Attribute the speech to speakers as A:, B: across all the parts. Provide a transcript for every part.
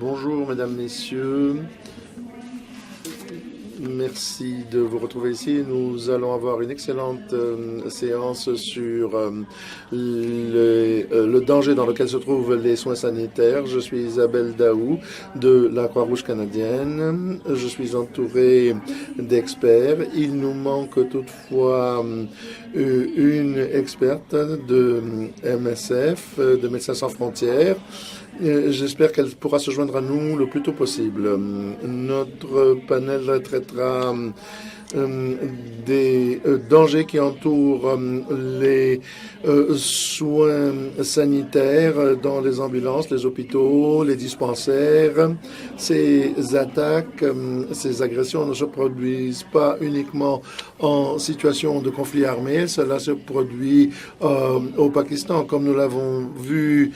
A: Bonjour, mesdames, messieurs. Merci de vous retrouver ici. Nous allons avoir une excellente séance sur le danger dans lequel se trouvent les soins sanitaires. Je suis Isabelle Daou de la Croix-Rouge canadienne. Je suis entouré d'experts. Il nous manque toutefois une experte de MSF, de Médecins sans frontières. J'espère qu'elle pourra se joindre à nous le plus tôt possible. Notre panel traitera des dangers qui entourent les soins sanitaires dans les ambulances, les hôpitaux, les dispensaires. Ces attaques, ces agressions ne se produisent pas uniquement en situation de conflit armé. Cela se produit au Pakistan, comme nous l'avons vu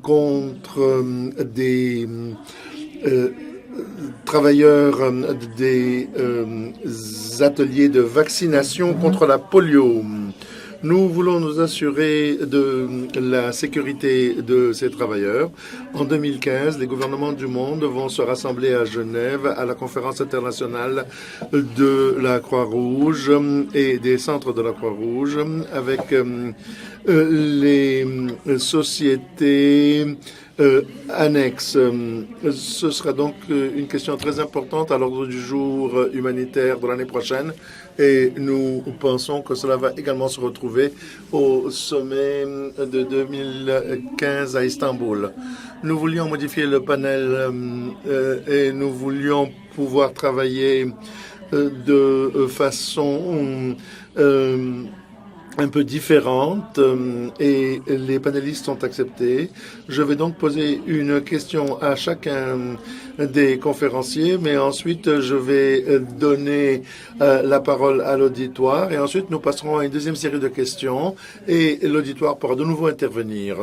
A: contre des travailleurs des ateliers de vaccination contre la polio. Nous voulons nous assurer de la sécurité de ces travailleurs. En 2015, les gouvernements du monde vont se rassembler à Genève à la conférence internationale de la Croix-Rouge et des centres de la Croix-Rouge avec les sociétés annexes. Ce sera donc une question très importante à l'ordre du jour humanitaire de l'année prochaine et nous pensons que cela va également se retrouver au sommet de 2015 à Istanbul. Nous voulions modifier le panel et nous voulions pouvoir travailler de façon un peu différente et les panélistes sont acceptés. Je vais donc poser une question à chacun des conférenciers, mais ensuite je vais donner la parole à l'auditoire et ensuite nous passerons à une deuxième série de questions et l'auditoire pourra de nouveau intervenir.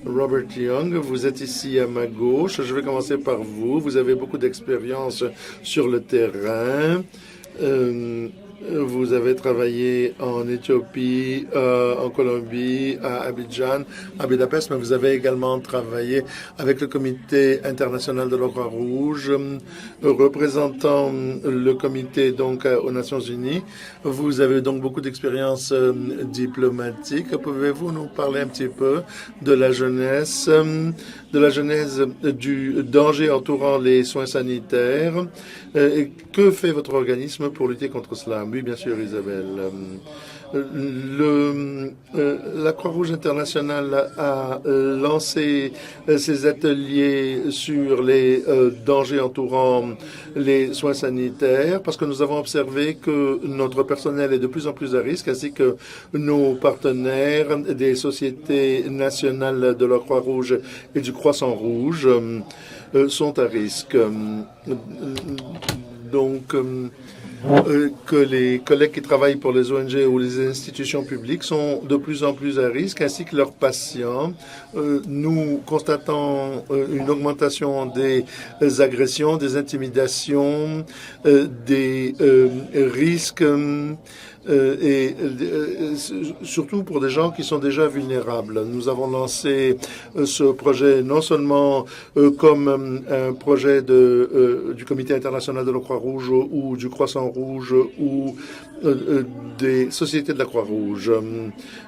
A: Robert Young, vous êtes ici à ma gauche. Je vais commencer par vous. Vous avez beaucoup d'expérience sur le terrain. Vous avez travaillé en Éthiopie, en Colombie, à Abidjan, à Budapest, mais vous avez également travaillé avec le Comité international de la Croix-Rouge, représentant le comité donc aux Nations Unies. Vous avez donc beaucoup d'expérience diplomatique. Pouvez-vous nous parler un petit peu de la genèse du danger entourant les soins sanitaires? Que fait votre organisme pour lutter contre cela? Oui, bien sûr, Isabelle. La Croix-Rouge internationale a lancé ses ateliers sur les dangers entourant les soins sanitaires parce que nous avons observé que notre personnel est de plus en plus à risque ainsi que nos partenaires des sociétés nationales de la Croix-Rouge et du Croissant-Rouge sont à risque. Donc, que les collègues qui travaillent pour les ONG ou les institutions publiques sont de plus en plus à risque, ainsi que leurs patients. Nous constatons une augmentation des agressions, des intimidations, des risques surtout pour des gens qui sont déjà vulnérables. Nous avons lancé ce projet non seulement comme un projet du Comité international de la Croix-Rouge ou du Croissant-Rouge ou des sociétés de la Croix-Rouge.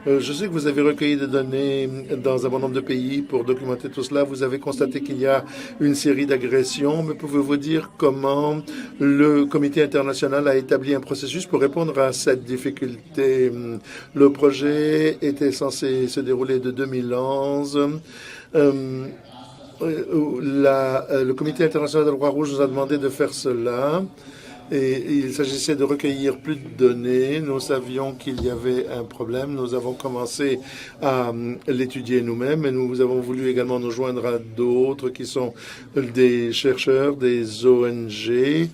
A: Je sais que vous avez recueilli des données dans un bon nombre de pays pour documenter tout cela. Vous avez constaté qu'il y a une série d'agressions, mais pouvez-vous dire comment le Comité international a établi un processus pour répondre à cette difficulté? Le projet était censé se dérouler de 2011. Le Comité international de la Croix-Rouge nous a demandé de faire cela. Et il s'agissait de recueillir plus de données. Nous savions qu'il y avait un problème. Nous avons commencé à l'étudier nous-mêmes et nous avons voulu également nous joindre à d'autres qui sont des chercheurs, des ONG.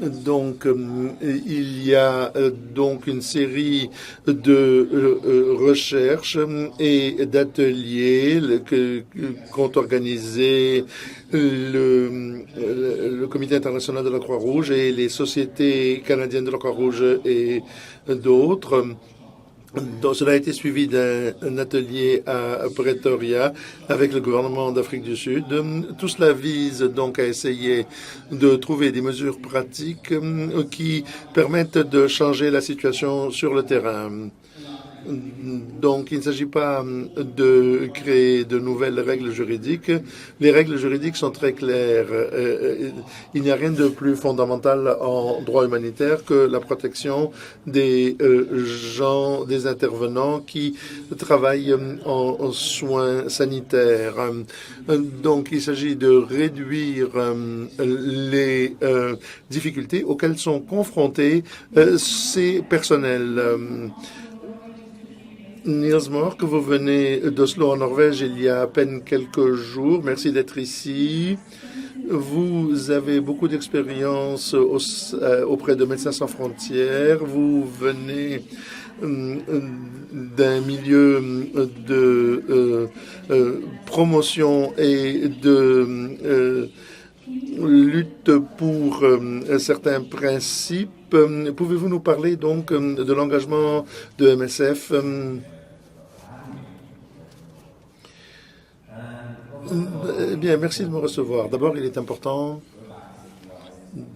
A: Donc, il y a donc une série de recherches et d'ateliers qu'ont organisé le Comité international de la Croix-Rouge et les sociétés canadiennes de la Croix-Rouge et d'autres. Donc, cela a été suivi d'un atelier à Pretoria avec le gouvernement d'Afrique du Sud. Tout cela vise donc à essayer de trouver des mesures pratiques qui permettent de changer la situation sur le terrain. Donc, il ne s'agit pas de créer de nouvelles règles juridiques. Les règles juridiques sont très claires. Il n'y a rien de plus fondamental en droit humanitaire que la protection des gens, des intervenants qui travaillent en soins sanitaires. Donc, il s'agit de réduire les difficultés auxquelles sont confrontés ces personnels. Niels Mork, vous venez d'Oslo en Norvège il y a à peine quelques jours. Merci d'être ici. Vous avez beaucoup d'expérience auprès de Médecins sans frontières. Vous venez d'un milieu de promotion et de lutte pour certains principes. Pouvez-vous nous parler donc de l'engagement de MSF? Bien, merci de me recevoir. D'abord, il est important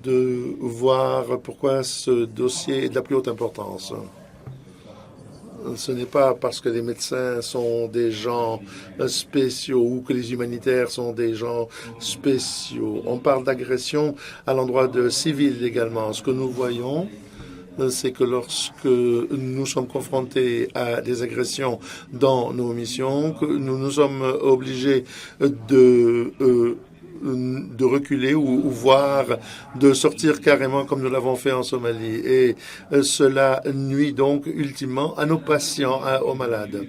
A: de voir pourquoi ce dossier est de la plus haute importance. Ce n'est pas parce que les médecins sont des gens spéciaux ou que les humanitaires sont des gens spéciaux. On parle d'agression à l'endroit de civils également. Ce que nous voyons, c'est que lorsque nous sommes confrontés à des agressions dans nos missions, que nous nous sommes obligés de reculer ou voire de sortir carrément comme nous l'avons fait en Somalie. Et cela nuit donc ultimement à nos patients, aux malades.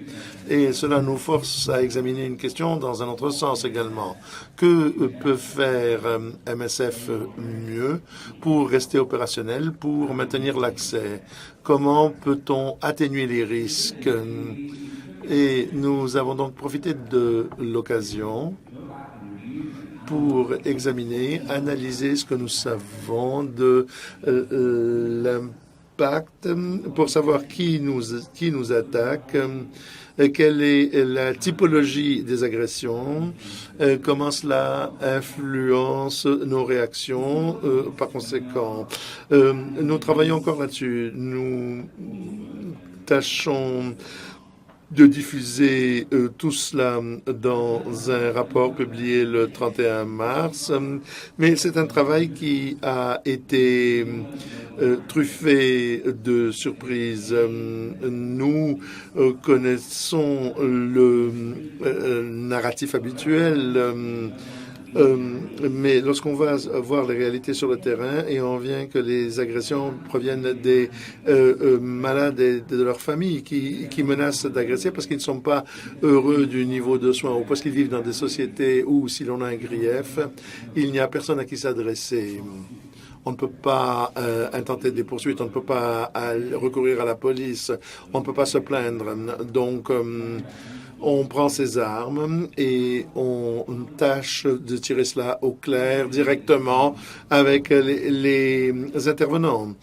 A: Et cela nous force à examiner une question dans un autre sens également. Que peut faire MSF mieux pour rester opérationnel, pour maintenir l'accès? Comment peut-on atténuer les risques? Et nous avons donc profité de l'occasion pour examiner, analyser ce que nous savons de l'impact, pour savoir qui nous attaque, quelle est la typologie des agressions, comment cela influence nos réactions. Par conséquent, nous travaillons encore là-dessus. Nous tâchons de diffuser tout cela dans un rapport publié le 31 mars. Mais c'est un travail qui a été truffé de surprises. Nous connaissons le narratif habituel. Mais lorsqu'on va voir les réalités sur le terrain et on vient que les agressions proviennent des malades et de leurs familles qui menacent d'agresser parce qu'ils ne sont pas heureux du niveau de soins ou parce qu'ils vivent dans des sociétés où, si l'on a un grief, il n'y a personne à qui s'adresser. On ne peut pas intenter des poursuites, on ne peut pas recourir à la police, on ne peut pas se plaindre. Donc, on prend ses armes et on tâche de tirer cela au clair directement avec les intervenants.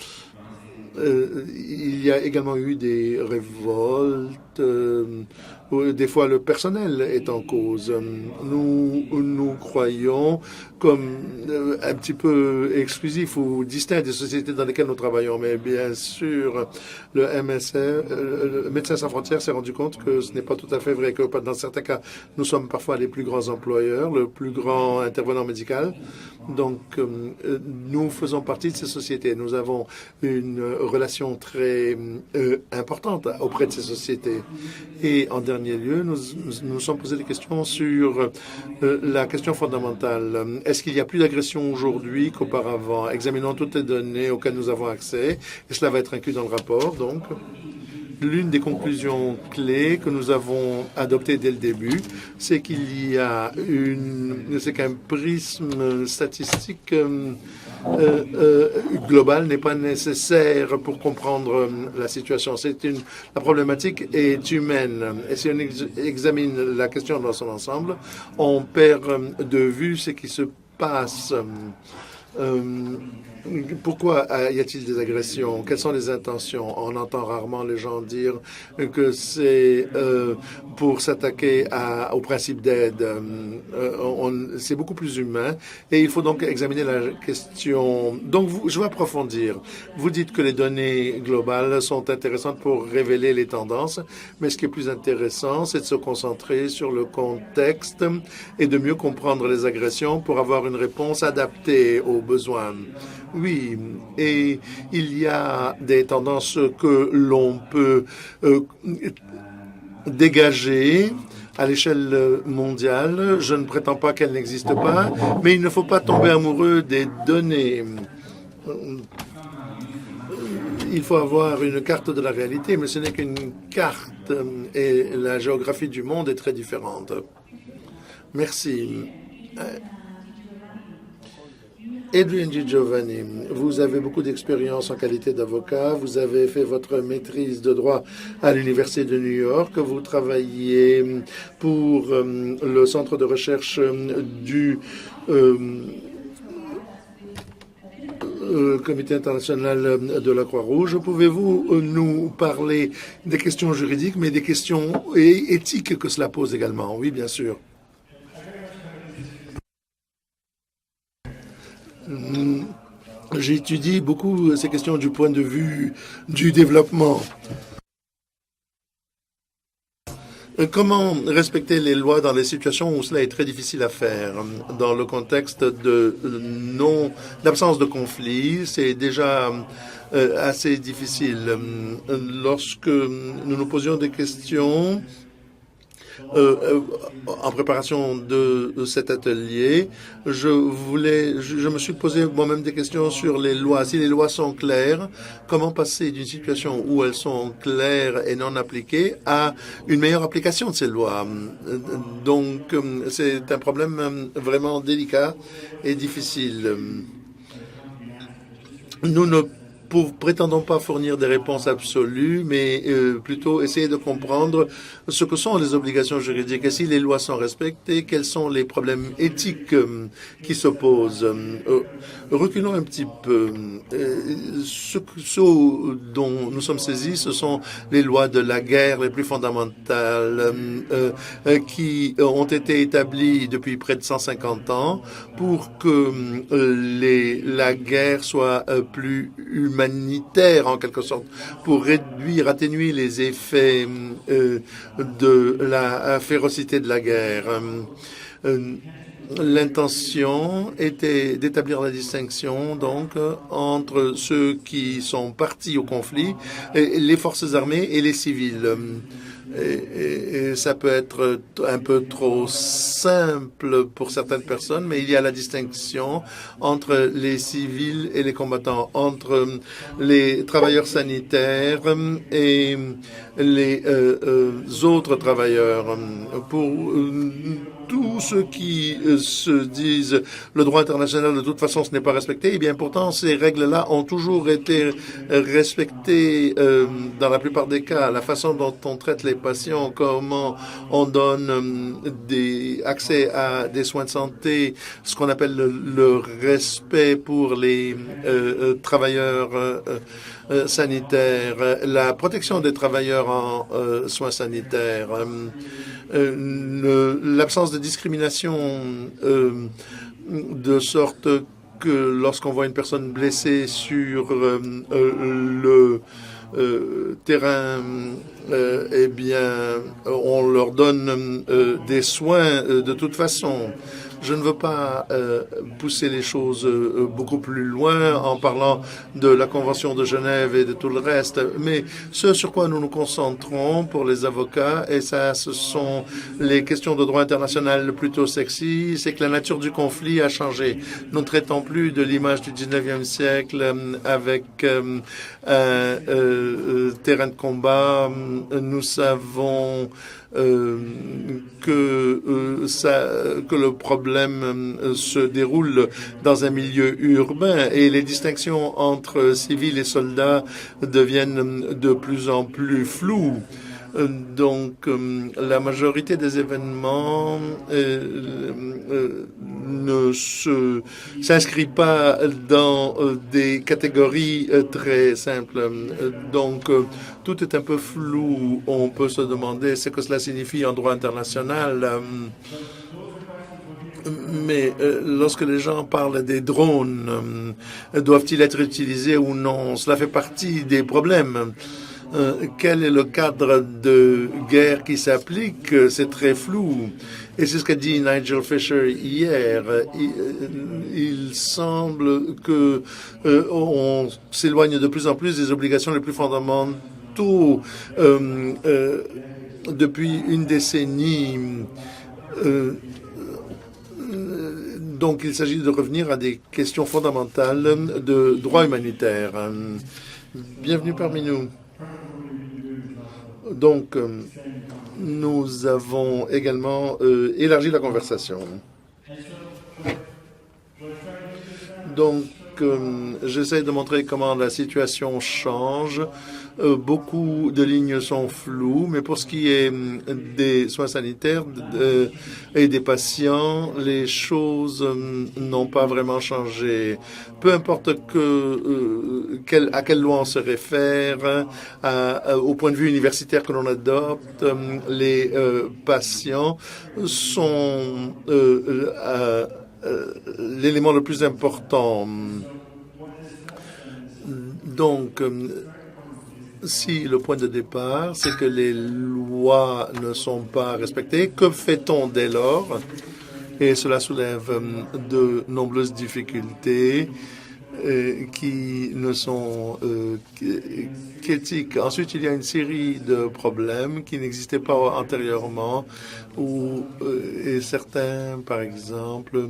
A: Il y a également eu des révoltes, où des fois le personnel est en cause. Nous croyons comme un petit peu exclusif ou distinct des sociétés dans lesquelles nous travaillons. Mais bien sûr, le MSF, le Médecins sans frontières, s'est rendu compte que ce n'est pas tout à fait vrai, que dans certains cas, nous sommes parfois les plus grands employeurs, le plus grand intervenant médical. Donc, nous faisons partie de ces sociétés. Nous avons une relation très importante auprès de ces sociétés. Et en dernier lieu, nous sommes posé des questions sur la question fondamentale. Est-ce qu'il y a plus d'agressions aujourd'hui qu'auparavant? Examinons toutes les données auxquelles nous avons accès. Et cela va être inclus dans le rapport, donc. L'une des conclusions clés que nous avons adoptées dès le début, c'est qu'il y a c'est qu'un prisme statistique global n'est pas nécessaire pour comprendre la situation. La problématique est humaine. Et si on examine la question dans son ensemble, on perd de vue ce qui se passe. pourquoi y a-t-il des agressions? Quelles sont les intentions? On entend rarement les gens dire que c'est pour s'attaquer au principe d'aide. C'est beaucoup plus humain et il faut donc examiner la question. Donc, je vais approfondir. Vous dites que les données globales sont intéressantes pour révéler les tendances, mais ce qui est plus intéressant, c'est de se concentrer sur le contexte et de mieux comprendre les agressions pour avoir une réponse adaptée aux besoins. Oui, et il y a des tendances que l'on peut dégager à l'échelle mondiale. Je ne prétends pas qu'elles n'existent pas, mais il ne faut pas tomber amoureux des données. Il faut avoir une carte de la réalité, mais ce n'est qu'une carte et la géographie du monde est très différente. Merci. Adrian Di Giovanni, vous avez beaucoup d'expérience en qualité d'avocat. Vous avez fait votre maîtrise de droit à l'Université de New York. Vous travaillez pour le centre de recherche du Comité international de la Croix-Rouge. Pouvez-vous nous parler des questions juridiques, mais des questions éthiques que cela pose également? Oui, bien sûr. J'étudie beaucoup ces questions du point de vue du développement. Comment respecter les lois dans les situations où cela est très difficile à faire? Dans le contexte d'absence de conflit, c'est déjà assez difficile. Lorsque nous nous posions des questions en préparation de cet atelier, je me suis posé moi-même des questions sur les lois. Si les lois sont claires, comment passer d'une situation où elles sont claires et non appliquées à une meilleure application de ces lois? Donc, c'est un problème vraiment délicat et difficile. Nous ne prétendons pas fournir des réponses absolues, mais plutôt essayer de comprendre ce que sont les obligations juridiques et si les lois sont respectées, quels sont les problèmes éthiques qui se posent. Reculons un petit peu. Ce dont nous sommes saisis, ce sont les lois de la guerre les plus fondamentales qui ont été établies depuis près de 150 ans pour que la guerre soit plus humanitaire en quelque sorte, pour atténuer les effets de la férocité de la guerre. L'intention était d'établir la distinction donc entre ceux qui sont partis au conflit, les forces armées et les civils. Et ça peut être un peu trop simple pour certaines personnes, mais il y a la distinction entre les civils et les combattants, entre les travailleurs sanitaires et les autres travailleurs. Pour tous ceux qui se disent le droit international de toute façon ce n'est pas respecté, eh bien pourtant ces règles-là ont toujours été respectées dans la plupart des cas. La façon dont on traite les patients, comment on donne accès à des soins de santé, ce qu'on appelle le respect pour les travailleurs sanitaires, la protection des travailleurs en soins sanitaires, l'absence de discrimination de sorte que lorsqu'on voit une personne blessée sur le terrain, eh bien, on leur donne des soins de toute façon. Je ne veux pas pousser les choses beaucoup plus loin en parlant de la Convention de Genève et de tout le reste, mais ce sur quoi nous nous concentrons pour les avocats, et ça, ce sont les questions de droit international plutôt sexy, c'est que la nature du conflit a changé. Nous ne traitons plus de l'image du 19e siècle avec un terrain de combat. Nous savons que le problème se déroule dans un milieu urbain et les distinctions entre civils et soldats deviennent de plus en plus floues. Donc, la majorité des événements ne s'inscrit pas dans des catégories très simples. Donc, tout est un peu flou. On peut se demander ce que cela signifie en droit international. Mais lorsque les gens parlent des drones, doivent-ils être utilisés ou non? Cela fait partie des problèmes. Quel est le cadre de guerre qui s'applique? C'est très flou. Et c'est ce qu'a dit Nigel Fisher hier. Il semble que on s'éloigne de plus en plus des obligations les plus fondamentaux. Depuis une décennie, donc il s'agit de revenir à des questions fondamentales de droit humanitaire. Bienvenue parmi nous. Donc, nous avons également élargi la conversation. Donc, j'essaie de montrer comment la situation change. Beaucoup de lignes sont floues, mais pour ce qui est des soins sanitaires et des patients, les choses n'ont pas vraiment changé. Peu importe à quelle loi on se réfère, au point de vue universitaire que l'on adopte, les patients sont l'élément le plus important. Donc, si le point de départ, c'est que les lois ne sont pas respectées, que fait-on dès lors? Et cela soulève de nombreuses difficultés qui ne sont qu'éthiques. Ensuite, il y a une série de problèmes qui n'existaient pas antérieurement, et certains, par exemple,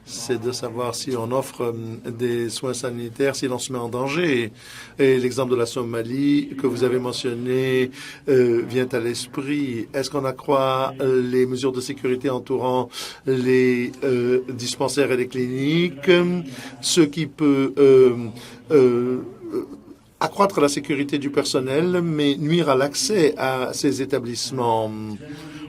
A: c'est de savoir si on offre des soins sanitaires, si l'on se met en danger. Et l'exemple de la Somalie que vous avez mentionné vient à l'esprit. Est-ce qu'on accroît les mesures de sécurité entourant les dispensaires et les cliniques, ce qui peut accroître la sécurité du personnel, mais nuire à l'accès à ces établissements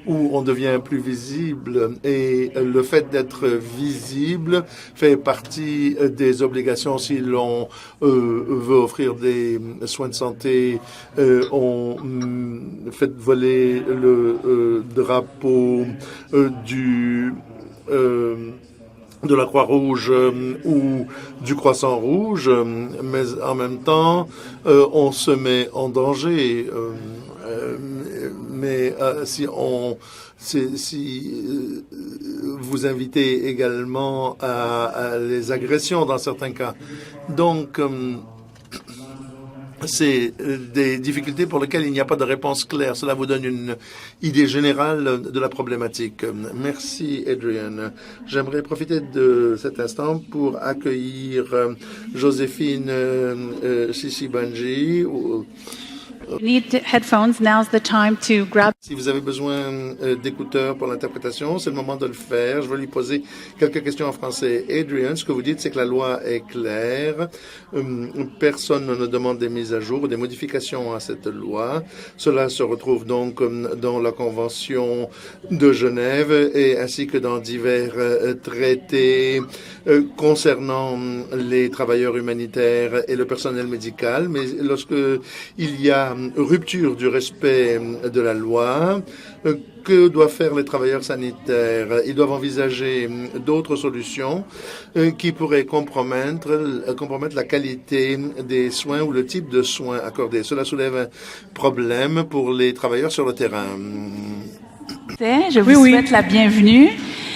A: où on devient plus visible. Et le fait d'être visible fait partie des obligations. Si l'on veut offrir des soins de santé, on fait voler le drapeau de la Croix-Rouge ou du Croissant-Rouge, mais en même temps, on se met en danger. Mais si vous invitez également à les agressions dans certains cas. Donc, c'est des difficultés pour lesquelles il n'y a pas de réponse claire. Cela vous donne une idée générale de la problématique. Merci, Adrian. J'aimerais profiter de cet instant pour accueillir Joséphine Sisibanji.
B: Need headphones. Now's the time to grab.
A: Si vous avez besoin d'écouteurs pour l'interprétation, c'est le moment de le faire. Je vais lui poser quelques questions en français. Adrian, ce que vous dites, c'est que la loi est claire. Personne ne demande des mises à jour ou des modifications à cette loi. Cela se retrouve donc dans la Convention de Genève et ainsi que dans divers traités concernant les travailleurs humanitaires et le personnel médical. Mais lorsque il y a rupture du respect de la loi, que doivent faire les travailleurs sanitaires? Ils doivent envisager d'autres solutions qui pourraient compromettre la qualité des soins ou le type de soins accordés. Cela soulève un problème pour les travailleurs sur le terrain.
B: Je vous souhaite la bienvenue.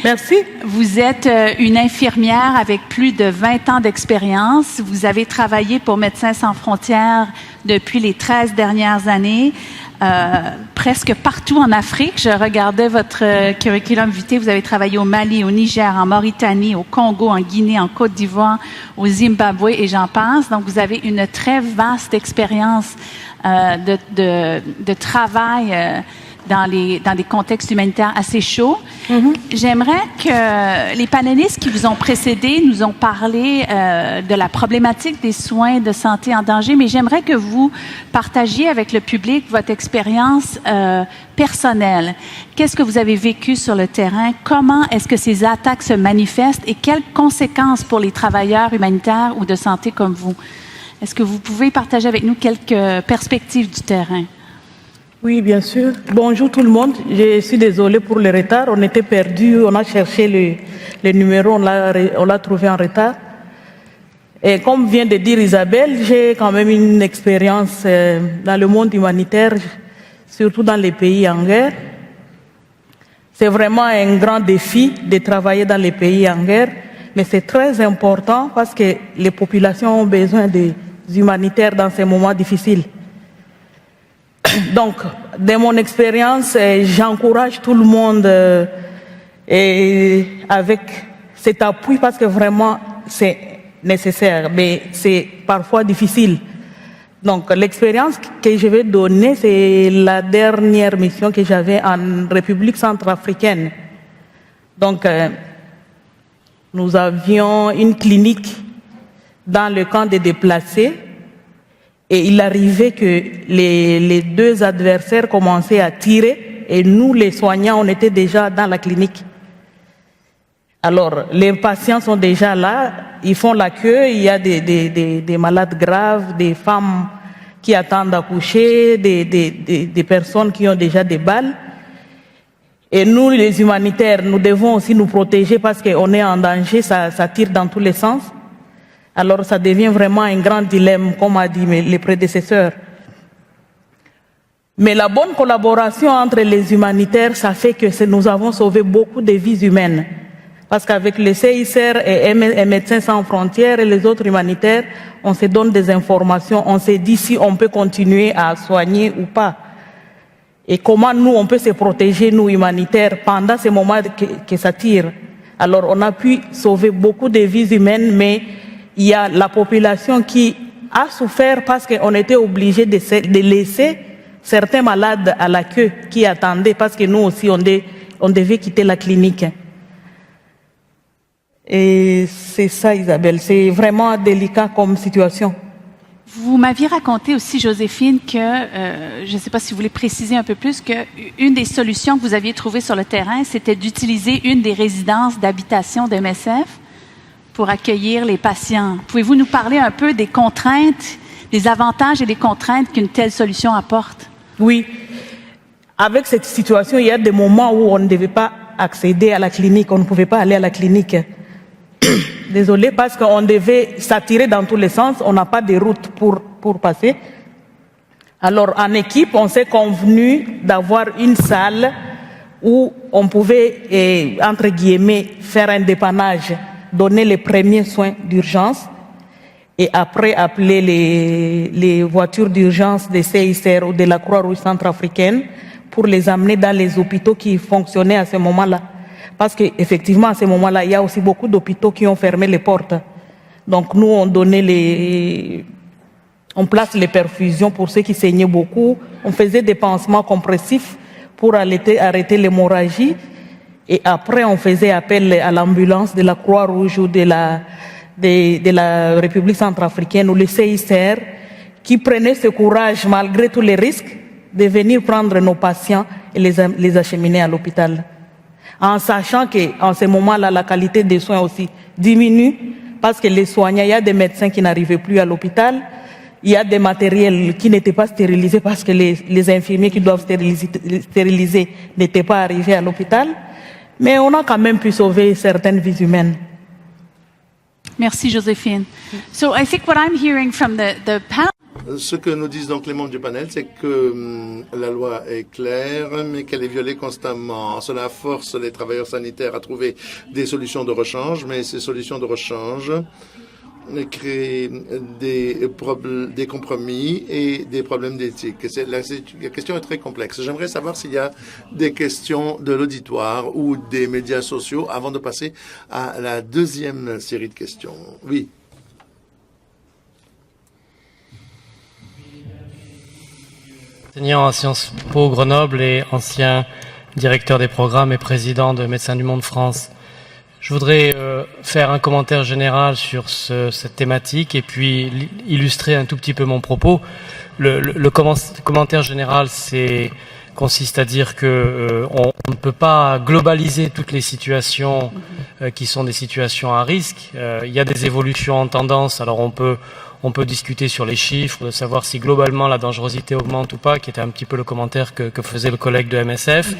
C: Merci.
B: Vous êtes une infirmière avec plus de 20 ans d'expérience. Vous avez travaillé pour Médecins sans frontières depuis les 13 dernières années, presque partout en Afrique. Je regardais votre curriculum vitae. Vous avez travaillé au Mali, au Niger, en Mauritanie, au Congo, en Guinée, en Côte d'Ivoire, au Zimbabwe et j'en passe. Donc, vous avez une très vaste expérience de travail dans des contextes humanitaires assez chauds. J'aimerais que les panélistes qui vous ont précédés nous ont parlé de la problématique des soins de santé en danger, mais j'aimerais que vous partagiez avec le public votre expérience personnelle. Qu'est-ce que vous avez vécu sur le terrain? Comment est-ce que ces attaques se manifestent et quelles conséquences pour les travailleurs humanitaires ou de santé comme vous? Est-ce que vous pouvez partager avec nous quelques perspectives du terrain?
C: Oui, bien sûr. Bonjour tout le monde. Je suis désolée pour le retard. On était perdus. On a cherché le numéro. On l'a trouvé en retard. Et comme vient de dire Isabelle, j'ai quand même une expérience dans le monde humanitaire, surtout dans les pays en guerre. C'est vraiment un grand défi de travailler dans les pays en guerre, mais c'est très important parce que les populations ont besoin des humanitaires dans ces moments difficiles. Donc, de mon expérience, j'encourage tout le monde avec cet appui parce que vraiment c'est nécessaire, mais c'est parfois difficile. Donc, l'expérience que je vais donner, c'est la dernière mission que j'avais en République centrafricaine. Donc, nous avions une clinique dans le camp des déplacés. Et il arrivait que les deux adversaires commençaient à tirer et nous, les soignants, on était déjà dans la clinique. Alors, les patients sont déjà là, ils font la queue, il y a des malades graves, des femmes qui attendent d'accoucher, des personnes qui ont déjà des balles. Et nous, les humanitaires, nous devons aussi nous protéger parce qu'on est en danger, ça tire dans tous les sens. Alors ça devient vraiment un grand dilemme, comme a dit les prédécesseurs. Mais la bonne collaboration entre les humanitaires, ça fait que nous avons sauvé beaucoup de vies humaines. Parce qu'avec le CICR et Médecins sans frontières et les autres humanitaires, on se donne des informations, on se dit si on peut continuer à soigner ou pas. Et comment nous, on peut se protéger, nous humanitaires, pendant ces moments que ça tire. Alors on a pu sauver beaucoup de vies humaines, mais il y a la population qui a souffert parce qu'on était obligé de laisser certains malades à la queue qui attendaient parce que nous aussi, on devait quitter la clinique. Et c'est ça, Isabelle, c'est vraiment délicat comme situation.
B: Vous m'aviez raconté aussi, Joséphine, que, je ne sais pas si vous voulez préciser un peu plus, qu'une des solutions que vous aviez trouvées sur le terrain, c'était d'utiliser une des résidences d'habitation de MSF pour accueillir les patients. Pouvez-vous nous parler un peu des contraintes, des avantages et des contraintes qu'une telle solution apporte?
C: Oui. Avec cette situation, il y a des moments où on ne devait pas accéder à la clinique, on ne pouvait pas aller à la clinique. Désolée, parce qu'on devait s'attirer dans tous les sens, on n'a pas de route pour passer. Alors, en équipe, on s'est convenu d'avoir une salle où on pouvait, entre guillemets, faire un dépannage, donner les premiers soins d'urgence et après appeler les voitures d'urgence des CICR ou de la Croix-Rouge centrafricaine pour les amener dans les hôpitaux qui fonctionnaient à ce moment-là. Parce qu'effectivement, à ce moment-là, il y a aussi beaucoup d'hôpitaux qui ont fermé les portes. Donc nous, on place les perfusions pour ceux qui saignaient beaucoup. On faisait des pansements compressifs pour arrêter l'hémorragie. Et après, on faisait appel à l'ambulance de la Croix-Rouge ou de la République centrafricaine ou le CICR qui prenait ce courage, malgré tous les risques, de venir prendre nos patients et les acheminer à l'hôpital. En sachant qu'en ce moment-là, la qualité des soins aussi diminue parce que les soignants, il y a des médecins qui n'arrivaient plus à l'hôpital, il y a des matériels qui n'étaient pas stérilisés parce que les infirmiers qui doivent stériliser n'étaient pas arrivés à l'hôpital. Mais on a quand même pu sauver certaines vies humaines.
B: Merci, Joséphine. So I think what I'm hearing from the panel.
A: Ce que nous disent donc les membres du panel, c'est que la loi est claire, mais qu'elle est violée constamment. Cela force les travailleurs sanitaires à trouver des solutions de rechange, mais ces solutions de rechange créent des compromis et des problèmes d'éthique. La question est très complexe. J'aimerais savoir s'il y a des questions de l'auditoire ou des médias sociaux avant de passer à la deuxième série de questions. Oui.
D: Enseignant à Sciences Po Grenoble et ancien directeur des programmes et président de Médecins du Monde France. Je voudrais faire un commentaire général sur cette thématique et puis illustrer un tout petit peu mon propos. Le commentaire général consiste à dire que on ne peut pas globaliser toutes les situations qui sont des situations à risque. Il y a des évolutions en tendance. Alors on peut discuter sur les chiffres, de savoir si globalement la dangerosité augmente ou pas, qui était un petit peu le commentaire que faisait le collègue de MSF.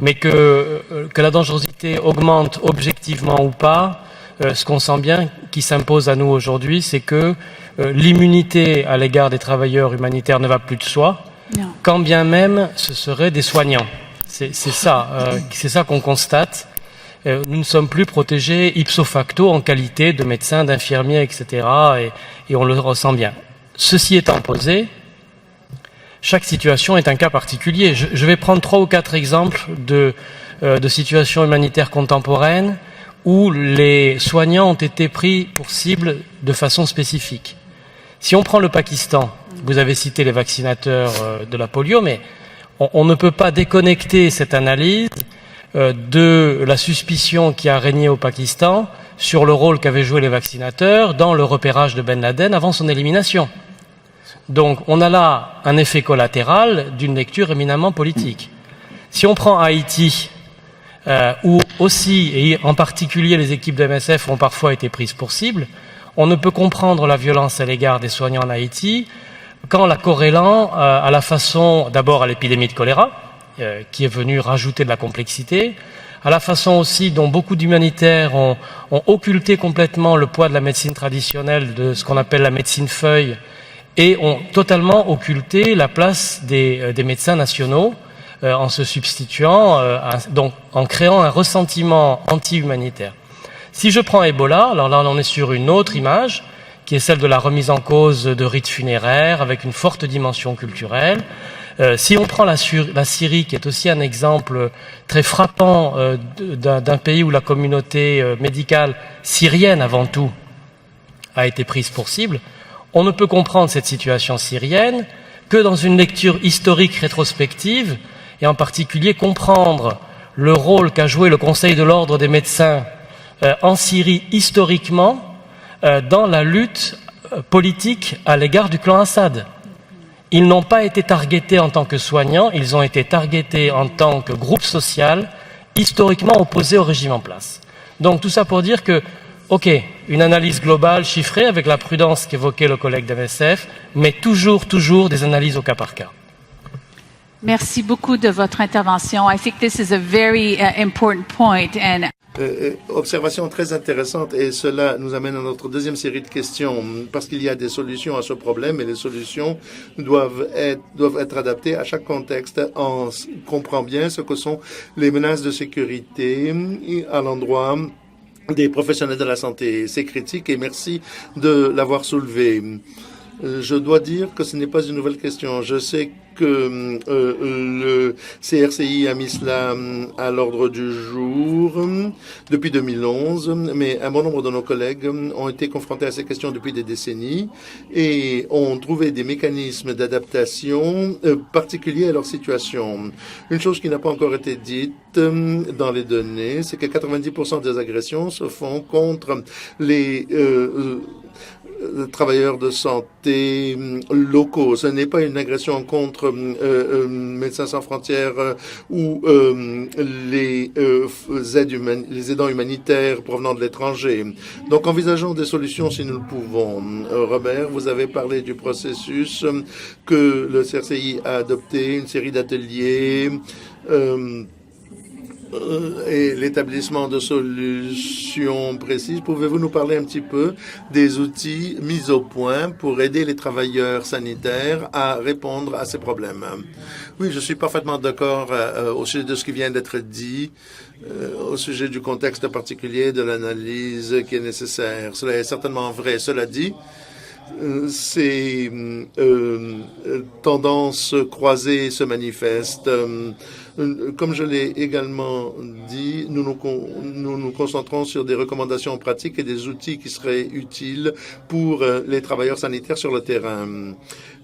D: Mais que la dangerosité augmente objectivement ou pas, ce qu'on sent bien qui s'impose à nous aujourd'hui, c'est que l'immunité à l'égard des travailleurs humanitaires ne va plus de soi, quand bien même ce seraient des soignants. C'est ça qu'on constate. Nous ne sommes plus protégés ipso facto en qualité de médecins, d'infirmiers, etc. Et on le ressent bien. Ceci étant posé, chaque situation est un cas particulier. Je vais prendre 3 ou 4 exemples de situations humanitaires contemporaines où les soignants ont été pris pour cible de façon spécifique. Si on prend le Pakistan, vous avez cité les vaccinateurs de la polio, mais on ne peut pas déconnecter cette analyse de la suspicion qui a régné au Pakistan sur le rôle qu'avaient joué les vaccinateurs dans le repérage de Ben Laden avant son élimination. Donc on a là un effet collatéral d'une lecture éminemment politique. Si on prend Haïti, où aussi, et en particulier les équipes de MSF ont parfois été prises pour cible, on ne peut comprendre la violence à l'égard des soignants en Haïti qu'en la corrélant à la façon, d'abord à l'épidémie de choléra, qui est venue rajouter de la complexité, à la façon aussi dont beaucoup d'humanitaires ont occulté complètement le poids de la médecine traditionnelle, de ce qu'on appelle la médecine feuille, et ont totalement occulté la place des médecins nationaux en se substituant, donc en créant un ressentiment anti-humanitaire. Si je prends Ebola, alors là on est sur une autre image, qui est celle de la remise en cause de rites funéraires avec une forte dimension culturelle. Si on prend la Syrie, qui est aussi un exemple très frappant d'un pays où la communauté médicale syrienne avant tout a été prise pour cible, on ne peut comprendre cette situation syrienne que dans une lecture historique rétrospective, et en particulier comprendre le rôle qu'a joué le Conseil de l'Ordre des médecins en Syrie historiquement dans la lutte politique à l'égard du clan Assad. Ils n'ont pas été targetés en tant que soignants, ils ont été targetés en tant que groupe social historiquement opposé au régime en place. Donc tout ça pour dire que OK, une analyse globale, chiffrée, avec la prudence qu'évoquait le collègue d'MSF, mais toujours des analyses au cas par cas.
B: Merci beaucoup de votre intervention. I think this is a very important point. And
A: Observation très intéressante, et cela nous amène à notre deuxième série de questions, parce qu'il y a des solutions à ce problème, et les solutions doivent être adaptées à chaque contexte. On comprend bien ce que sont les menaces de sécurité à l'endroit des professionnels de la santé. C'est critique et merci de l'avoir soulevé. Je dois dire que ce n'est pas une nouvelle question. Je sais que le CRCI a mis cela à l'ordre du jour depuis 2011, mais un bon nombre de nos collègues ont été confrontés à ces questions depuis des décennies et ont trouvé des mécanismes d'adaptation particuliers à leur situation. Une chose qui n'a pas encore été dite dans les données, c'est que 90% des agressions se font contre les travailleurs de santé locaux. Ce n'est pas une agression contre Médecins sans frontières ou les aidants humanitaires provenant de l'étranger. Donc, envisageons des solutions si nous le pouvons. Robert, vous avez parlé du processus que le CRCI a adopté, une série d'ateliers et l'établissement de solutions précises. Pouvez-vous nous parler un petit peu des outils mis au point pour aider les travailleurs sanitaires à répondre à ces problèmes? Oui, je suis parfaitement d'accord au sujet de ce qui vient d'être dit, au sujet du contexte particulier de l'analyse qui est nécessaire. Cela est certainement vrai. Cela dit, ces tendances croisées se manifestent. Comme je l'ai également dit, nous nous concentrons sur des recommandations pratiques et des outils qui seraient utiles pour les travailleurs sanitaires sur le terrain.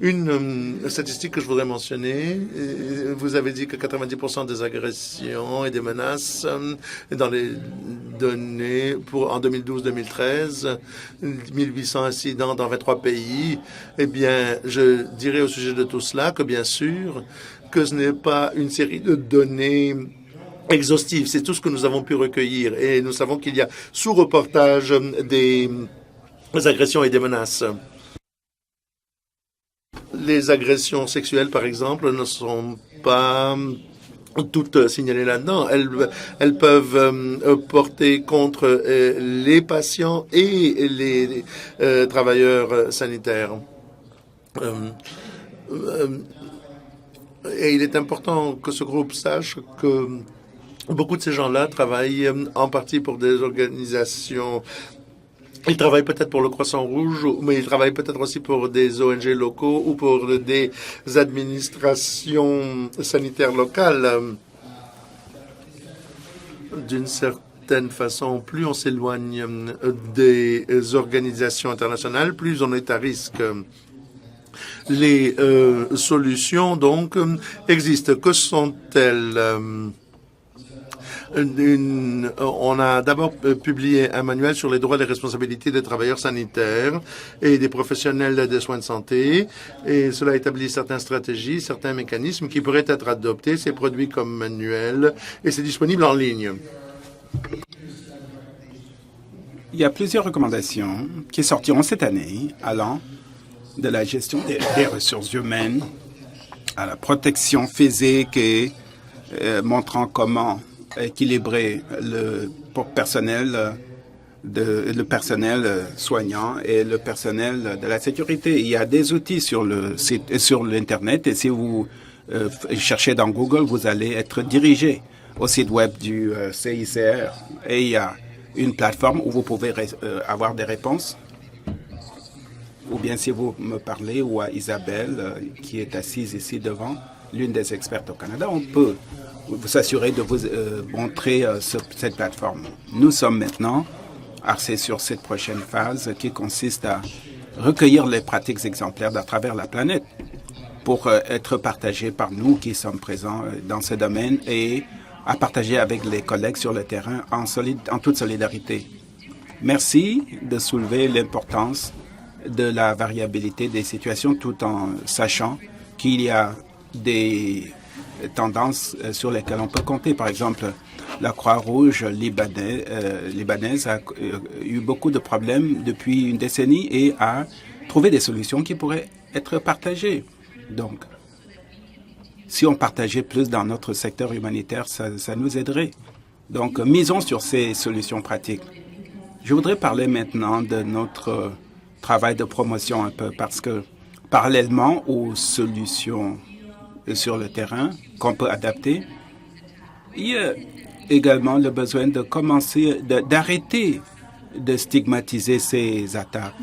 A: Une statistique que je voudrais mentionner, vous avez dit que 90% des agressions et des menaces dans les données en 2012-2013, 1800 incidents dans 23 pays, eh bien, je dirais au sujet de tout cela que bien sûr, que ce n'est pas une série de données exhaustives, c'est tout ce que nous avons pu recueillir et nous savons qu'il y a sous-reportage des agressions et des menaces. Les agressions sexuelles, par exemple, ne sont pas toutes signalées là-dedans. Elles peuvent porter contre les patients et les travailleurs sanitaires. Et il est important que ce groupe sache que beaucoup de ces gens-là travaillent en partie pour des organisations. Ils travaillent peut-être pour le Croissant Rouge, mais ils travaillent peut-être aussi pour des ONG locaux ou pour des administrations sanitaires locales. D'une certaine façon, plus on s'éloigne des organisations internationales, plus on est à risque. Les solutions, donc, existent. Que sont-elles? On a d'abord publié un manuel sur les droits et les responsabilités des travailleurs sanitaires et des professionnels des soins de santé. Et cela établit certaines stratégies, certains mécanismes qui pourraient être adoptés. C'est produit comme manuel et c'est disponible en ligne.
E: Il y a plusieurs recommandations qui sortiront cette année allant de la gestion des ressources humaines à la protection physique et montrant comment équilibrer le personnel soignant et le personnel de la sécurité. Il y a des outils sur le site, sur l'Internet, et si vous cherchez dans Google, vous allez être dirigé au site web du CICR. Et il y a une plateforme où vous pouvez avoir des réponses. Ou bien si vous me parlez, ou à Isabelle, qui est assise ici devant, l'une des expertes au Canada, on peut vous assurer de vous montrer cette plateforme. Nous sommes maintenant axés sur cette prochaine phase qui consiste à recueillir les pratiques exemplaires à travers la planète pour être partagées par nous qui sommes présents dans ce domaine et à partager avec les collègues sur le terrain en toute solidarité. Merci de soulever l'importance de la variabilité des situations tout en sachant qu'il y a des tendances sur lesquelles on peut compter. Par exemple, la Croix-Rouge libanaise a eu beaucoup de problèmes depuis une décennie et a trouvé des solutions qui pourraient être partagées. Donc, si on partageait plus dans notre secteur humanitaire, ça nous aiderait. Donc, misons sur ces solutions pratiques. Je voudrais parler maintenant de notre travail de promotion un peu parce que parallèlement aux solutions sur le terrain qu'on peut adapter, il y a également le besoin de commencer, d'arrêter de stigmatiser ces attaques.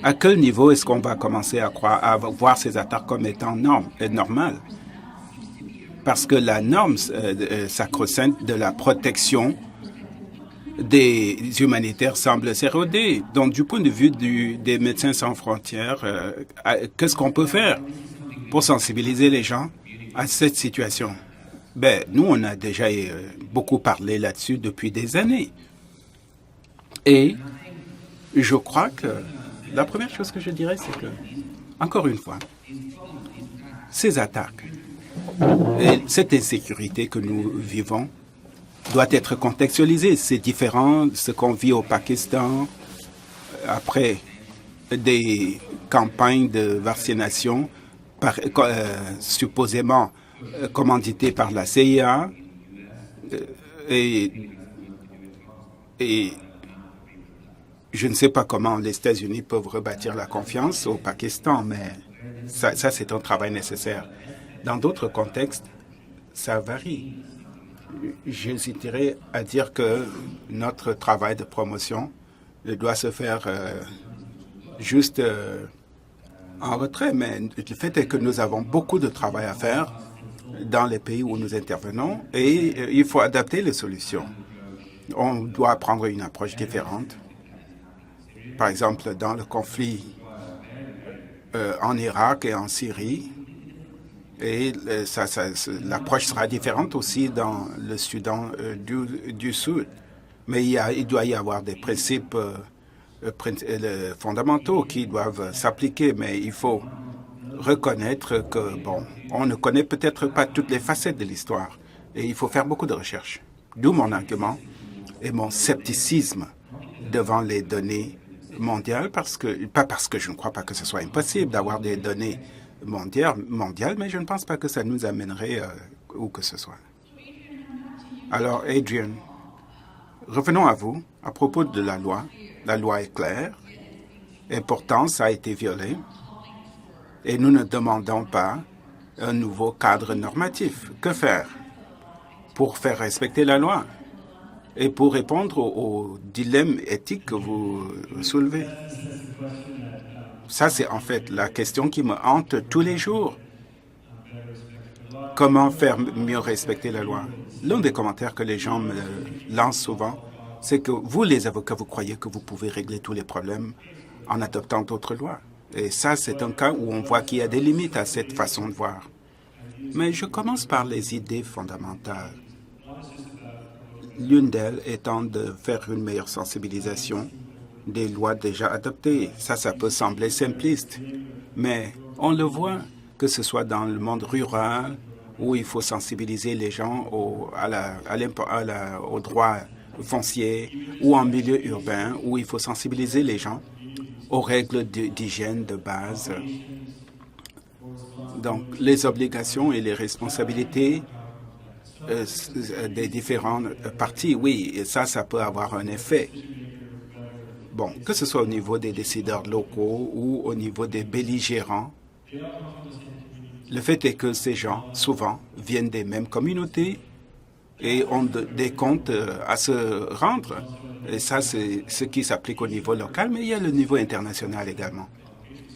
E: À quel niveau est-ce qu'on va commencer à voir ces attaques comme étant normales? Parce que la norme sacro-sainte de la protection des humanitaires semble s'éroder. Donc, du point de vue des Médecins sans frontières, qu'est-ce qu'on peut faire pour sensibiliser les gens à cette situation? Ben, nous, on a déjà beaucoup parlé là-dessus depuis des années. Et je crois que la première chose que je dirais, c'est que, encore une fois, ces attaques et cette insécurité que nous vivons doit être contextualisée. C'est différent de ce qu'on vit au Pakistan après des campagnes de vaccination supposément commanditées par la CIA et je ne sais pas comment les États-Unis peuvent rebâtir la confiance au Pakistan, mais ça c'est un travail nécessaire. Dans d'autres contextes, ça varie. J'hésiterais à dire que notre travail de promotion doit se faire juste en retrait, mais le fait est que nous avons beaucoup de travail à faire dans les pays où nous intervenons et il faut adapter les solutions. On doit prendre une approche différente. Par exemple, dans le conflit en Irak et en Syrie, et l'approche sera différente aussi dans le Soudan du Sud. Mais il doit y avoir des principes fondamentaux qui doivent s'appliquer, mais il faut reconnaître que, bon, on ne connaît peut-être pas toutes les facettes de l'histoire et il faut faire beaucoup de recherches. D'où mon argument et mon scepticisme devant les données mondiales, pas parce que je ne crois pas que ce soit impossible d'avoir des données mondiales, mais je ne pense pas que ça nous amènerait où que ce soit. Alors, Adrian, revenons à vous à propos de la loi. La loi est claire et pourtant ça a été violé. Et nous ne demandons pas un nouveau cadre normatif. Que faire pour faire respecter la loi et pour répondre aux dilemmes éthiques que vous soulevez? Ça, c'est en fait la question qui me hante tous les jours. Comment faire mieux respecter la loi? L'un des commentaires que les gens me lancent souvent, c'est que vous, les avocats, vous croyez que vous pouvez régler tous les problèmes en adoptant d'autres lois. Et ça, c'est un cas où on voit qu'il y a des limites à cette façon de voir. Mais je commence par les idées fondamentales. L'une d'elles étant de faire une meilleure sensibilisation des lois déjà adoptées. Ça peut sembler simpliste, mais on le voit, que ce soit dans le monde rural, où il faut sensibiliser les gens au droit foncier, ou en milieu urbain, où il faut sensibiliser les gens aux règles d'hygiène de base. Donc, les obligations et les responsabilités des différentes parties, oui, et ça peut avoir un effet. Bon, que ce soit au niveau des décideurs locaux ou au niveau des belligérants, le fait est que ces gens, souvent, viennent des mêmes communautés et ont des comptes à se rendre. Et ça, c'est ce qui s'applique au niveau local, mais il y a le niveau international également.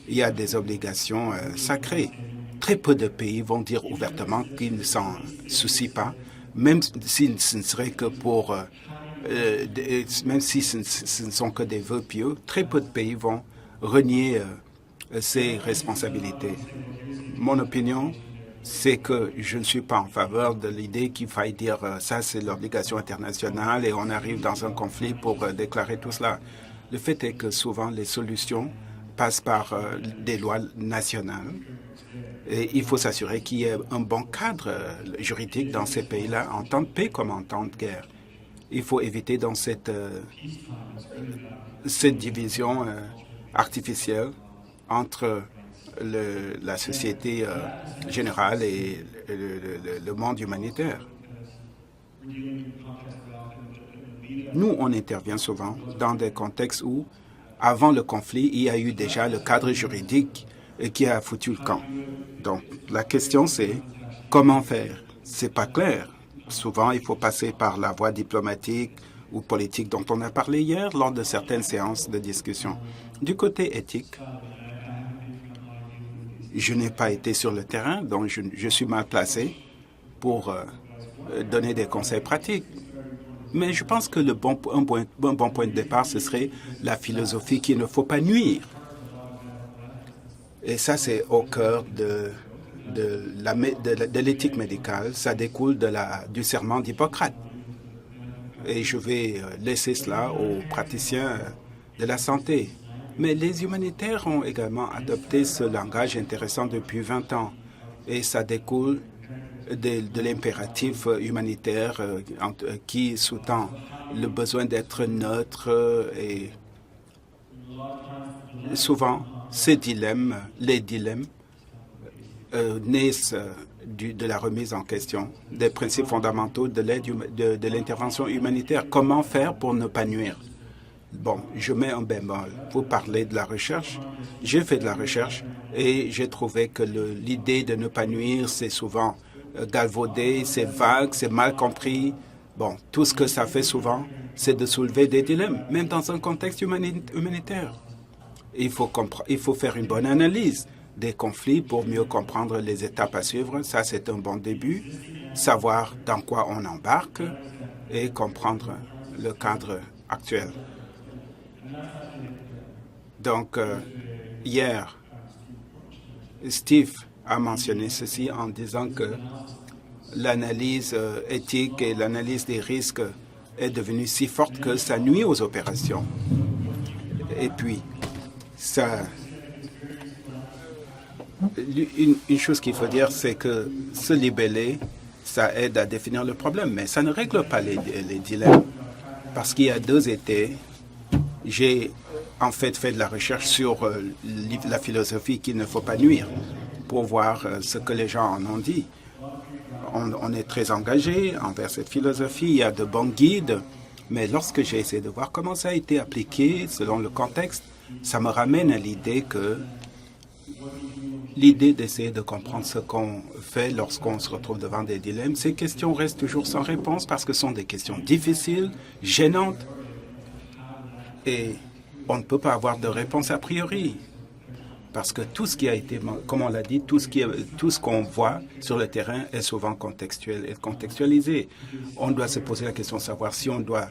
E: Il y a des obligations sacrées. Très peu de pays vont dire ouvertement qu'ils ne s'en soucient pas, même si ce ne serait que pour... même si ce ne sont que des vœux pieux, très peu de pays vont renier ces responsabilités. Mon opinion, c'est que je ne suis pas en faveur de l'idée qu'il faille dire ça, c'est l'obligation internationale et on arrive dans un conflit pour déclarer tout cela. Le fait est que souvent les solutions passent par des lois nationales et il faut s'assurer qu'il y ait un bon cadre juridique dans ces pays-là, en temps de paix comme en temps de guerre. Il faut éviter dans cette division artificielle entre la société générale et le monde humanitaire. Nous, on intervient souvent dans des contextes où, avant le conflit, il y a eu déjà le cadre juridique qui a foutu le camp. Donc, la question, c'est comment faire? C'est pas clair. Souvent, il faut passer par la voie diplomatique ou politique dont on a parlé hier lors de certaines séances de discussion. Du côté éthique, je n'ai pas été sur le terrain, donc je suis mal placé pour donner des conseils pratiques. Mais je pense que un bon point de départ, ce serait la philosophie qu'il ne faut pas nuire. Et ça, c'est au cœur de l'éthique médicale. Ça découle du serment d'Hippocrate. Et je vais laisser cela aux praticiens de la santé. Mais les humanitaires ont également adopté ce langage intéressant depuis 20 ans. Et ça découle de l'impératif humanitaire qui sous-tend le besoin d'être neutre. Et souvent, les dilemmes naissent de la remise en question des principes fondamentaux de l'intervention humanitaire. Comment faire pour ne pas nuire? Bon, je mets un bémol. Vous parlez de la recherche. J'ai fait de la recherche et j'ai trouvé que l'idée de ne pas nuire, c'est souvent galvaudé, c'est vague, c'est mal compris. Bon, tout ce que ça fait souvent, c'est de soulever des dilemmes, même dans un contexte humanitaire. Il faut faire une bonne analyse des conflits pour mieux comprendre les étapes à suivre. Ça, c'est un bon début. Savoir dans quoi on embarque et comprendre le cadre actuel. Donc, hier, Steve a mentionné ceci en disant que l'analyse éthique et l'analyse des risques est devenue si forte que ça nuit aux opérations. Et puis, ça... Une chose qu'il faut dire, c'est que se libeller, ça aide à définir le problème, mais ça ne règle pas les dilemmes. Parce qu'il y a 2 étés, j'ai en fait de la recherche sur la philosophie qu'il ne faut pas nuire, pour voir ce que les gens en ont dit. On est très engagé envers cette philosophie, il y a de bons guides, mais lorsque j'ai essayé de voir comment ça a été appliqué selon le contexte, ça me ramène à l'idée d'essayer de comprendre ce qu'on fait lorsqu'on se retrouve devant des dilemmes. Ces questions restent toujours sans réponse parce que ce sont des questions difficiles, gênantes, et on ne peut pas avoir de réponse a priori. Parce que tout ce qui a été, comme on l'a dit, tout ce qu'on voit sur le terrain est souvent contextuel et contextualisé. On doit se poser la question de savoir si on doit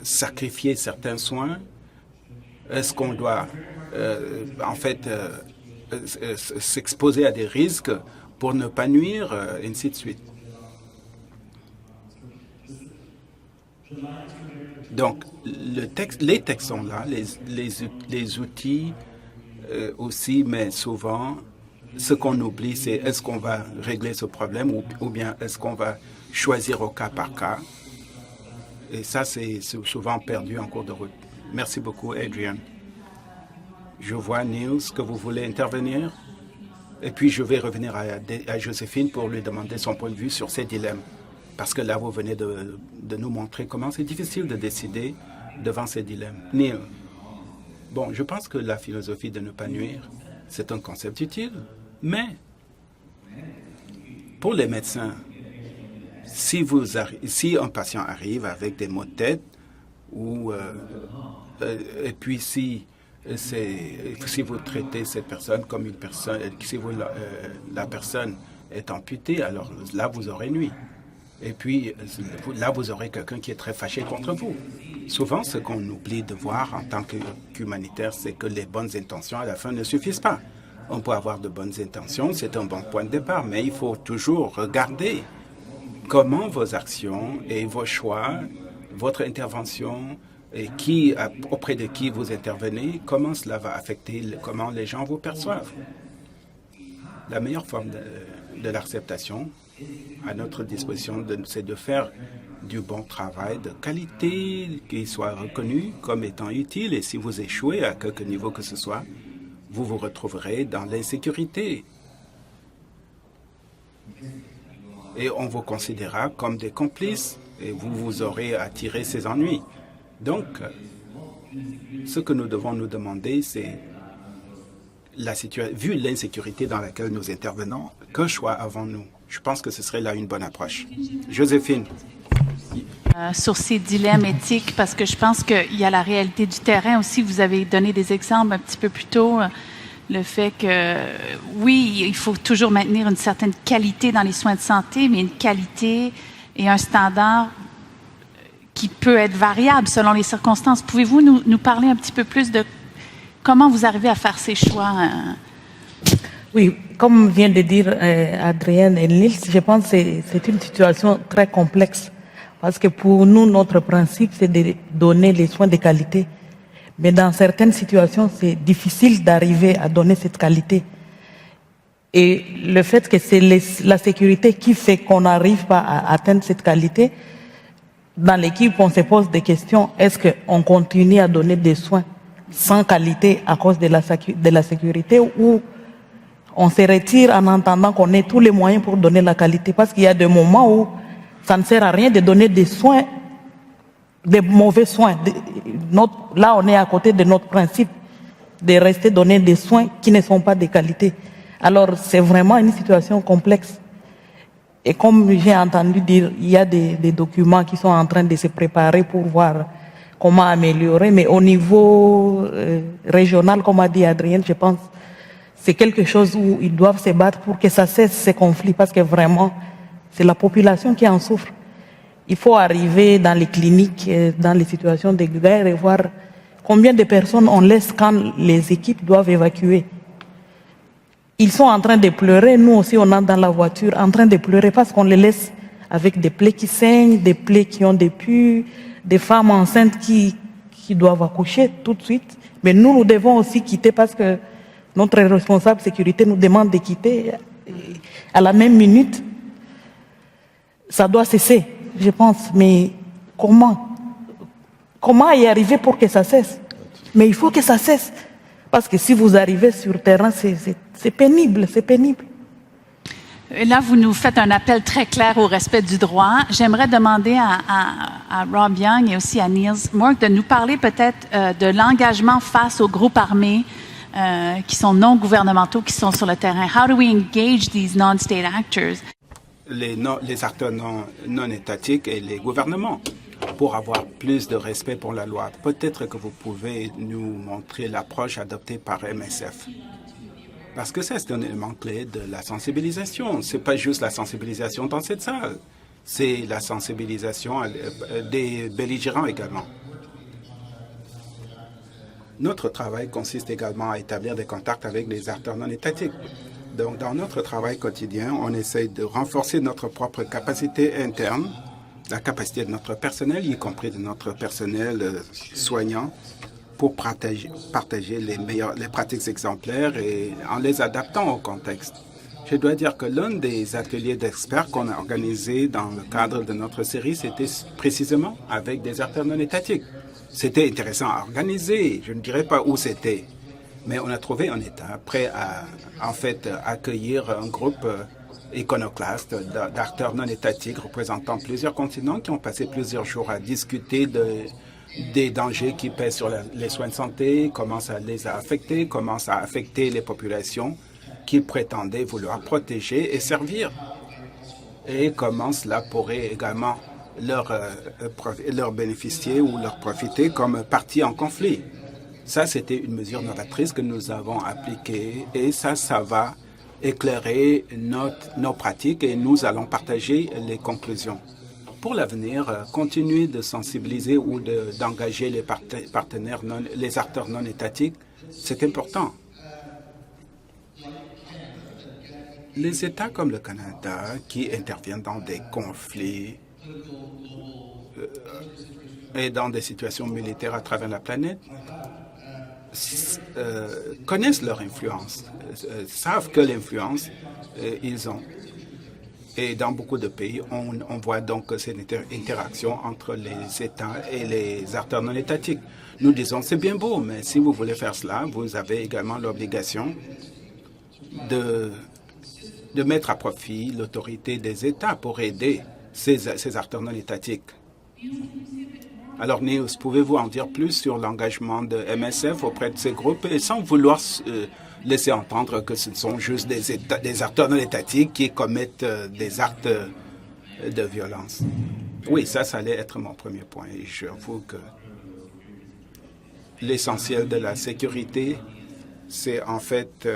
E: sacrifier certains soins. Est-ce qu'on doit, s'exposer à des risques pour ne pas nuire, et ainsi de suite. Donc, les textes sont là, les outils aussi, mais souvent, ce qu'on oublie, c'est est-ce qu'on va régler ce problème ou bien est-ce qu'on va choisir au cas par cas. Et ça, c'est souvent perdu en cours de route. Merci beaucoup, Adrian. Je vois, Niels, que vous voulez intervenir. Et puis, je vais revenir à Joséphine pour lui demander son point de vue sur ces dilemmes. Parce que là, vous venez de nous montrer comment c'est difficile de décider devant ces dilemmes. Neil, bon, je pense que la philosophie de ne pas nuire, c'est un concept utile. Mais, pour les médecins, si un patient arrive avec des maux de tête, et puis si vous traitez cette personne comme une personne, si la personne est amputée, alors là, vous aurez nuit. Et puis, là, vous aurez quelqu'un qui est très fâché contre vous. Souvent, ce qu'on oublie de voir en tant qu'humanitaire, c'est que les bonnes intentions, à la fin, ne suffisent pas. On peut avoir de bonnes intentions, c'est un bon point de départ, mais il faut toujours regarder comment vos actions et vos choix, votre intervention, et auprès de qui vous intervenez, comment cela va affecter, comment les gens vous perçoivent. La meilleure forme de l'acceptation à notre disposition, c'est de faire du bon travail de qualité qui soit reconnu comme étant utile. Et si vous échouez à quelque niveau que ce soit, vous vous retrouverez dans l'insécurité. Et on vous considérera comme des complices et vous aurez à tirer ces ennuis. Donc, ce que nous devons nous demander, c'est, vu l'insécurité dans laquelle nous intervenons, quel choix avons-nous? Je pense que ce serait là une bonne approche. Joséphine.
B: Sur ces dilemmes éthiques, parce que je pense qu'il y a la réalité du terrain aussi. Vous avez donné des exemples un petit peu plus tôt. Le fait que, oui, il faut toujours maintenir une certaine qualité dans les soins de santé, mais une qualité et un standard qui peut être variable selon les circonstances. Pouvez-vous nous parler un petit peu plus de comment vous arrivez à faire ces choix?
C: Oui, comme vient de dire Adrienne et Niels, je pense que c'est une situation très complexe. Parce que pour nous, notre principe, c'est de donner les soins de qualité. Mais dans certaines situations, c'est difficile d'arriver à donner cette qualité. Et le fait que c'est la sécurité qui fait qu'on n'arrive pas à atteindre cette qualité, dans l'équipe, on se pose des questions. Est-ce qu'on continue à donner des soins sans qualité à cause de la sécurité ou on se retire en entendant qu'on ait tous les moyens pour donner la qualité? Parce qu'il y a des moments où ça ne sert à rien de donner des soins, des mauvais soins. Là, on est à côté de notre principe de rester donner des soins qui ne sont pas de qualité. Alors, c'est vraiment une situation complexe. Et comme j'ai entendu dire, il y a des documents qui sont en train de se préparer pour voir comment améliorer. Mais au niveau régional, comme a dit Adrienne, je pense c'est quelque chose où ils doivent se battre pour que ça cesse ces conflits, parce que vraiment, c'est la population qui en souffre. Il faut arriver dans les cliniques, dans les situations de guerre et voir combien de personnes on laisse quand les équipes doivent évacuer. Ils sont en train de pleurer, nous aussi on est dans la voiture en train de pleurer parce qu'on les laisse avec des plaies qui saignent, des plaies qui ont des pus, des femmes enceintes qui doivent accoucher tout de suite. Mais nous devons aussi quitter parce que notre responsable sécurité nous demande de quitter à la même minute. Ça doit cesser, je pense. Mais comment y arriver pour que ça cesse? Mais il faut que ça cesse. Parce que si vous arrivez sur le terrain, c'est pénible, c'est pénible.
B: Et là, vous nous faites un appel très clair au respect du droit. J'aimerais demander à Rob Young et aussi à Niels Mork de nous parler peut-être de l'engagement face aux groupes armés qui sont non gouvernementaux, qui sont sur le terrain. How do we engage these non-state actors?
E: Les acteurs non étatiques et les gouvernements pour avoir plus de respect pour la loi. Peut-être que vous pouvez nous montrer l'approche adoptée par MSF. Parce que ça, c'est un élément clé de la sensibilisation. Ce n'est pas juste la sensibilisation dans cette salle, c'est la sensibilisation des belligérants également. Notre travail consiste également à établir des contacts avec les acteurs non étatiques. Donc, dans notre travail quotidien, on essaye de renforcer notre propre capacité interne, la capacité de notre personnel, y compris de notre personnel soignant, pour partager les pratiques exemplaires et en les adaptant au contexte. Je dois dire que l'un des ateliers d'experts qu'on a organisé dans le cadre de notre série, c'était précisément avec des acteurs non étatiques. C'était intéressant à organiser, je ne dirais pas où c'était, mais on a trouvé un État prêt à, en fait, accueillir un groupe iconoclaste d'acteurs non étatiques représentant plusieurs continents qui ont passé plusieurs jours à discuter des dangers qui pèsent sur les soins de santé, comment ça les a affectés, comment ça a affecté les populations qu'ils prétendaient vouloir protéger et servir, et comment cela pourrait également leur bénéficier ou leur profiter comme partie en conflit. Ça, c'était une mesure novatrice que nous avons appliquée et ça va éclairer nos pratiques et nous allons partager les conclusions. Pour l'avenir, continuer de sensibiliser ou d'engager les partenaires, les acteurs non étatiques, c'est important. Les États comme le Canada, qui interviennent dans des conflits et dans des situations militaires à travers la planète, connaissent leur influence, savent quelle influence ils ont. Et dans beaucoup de pays, on voit donc cette interaction entre les États et les acteurs non étatiques. Nous disons, c'est bien beau, mais si vous voulez faire cela, vous avez également l'obligation de mettre à profit l'autorité des États pour aider ces acteurs non étatiques. Alors, Niels, pouvez-vous en dire plus sur l'engagement de MSF auprès de ces groupes et sans vouloir laisser entendre que ce sont juste des acteurs non étatiques qui commettent des actes de violence? Oui, ça allait être mon premier point. Et j'avoue que l'essentiel de la sécurité, c'est en fait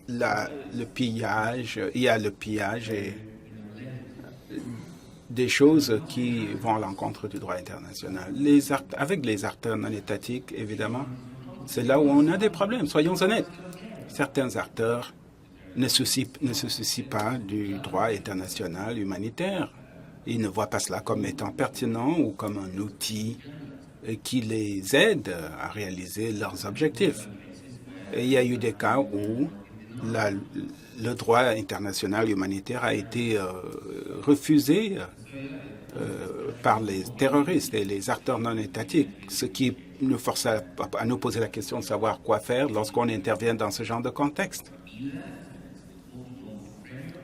E: le pillage. Il y a le pillage et des choses qui vont à l'encontre du droit international. Avec les acteurs non étatiques, évidemment, c'est là où on a des problèmes, soyons honnêtes. Certains acteurs ne se soucient pas du droit international humanitaire. Ils ne voient pas cela comme étant pertinent ou comme un outil qui les aide à réaliser leurs objectifs. Et il y a eu des cas où le droit international humanitaire a été refusé par les terroristes et les acteurs non étatiques, ce qui nous force à nous poser la question de savoir quoi faire lorsqu'on intervient dans ce genre de contexte.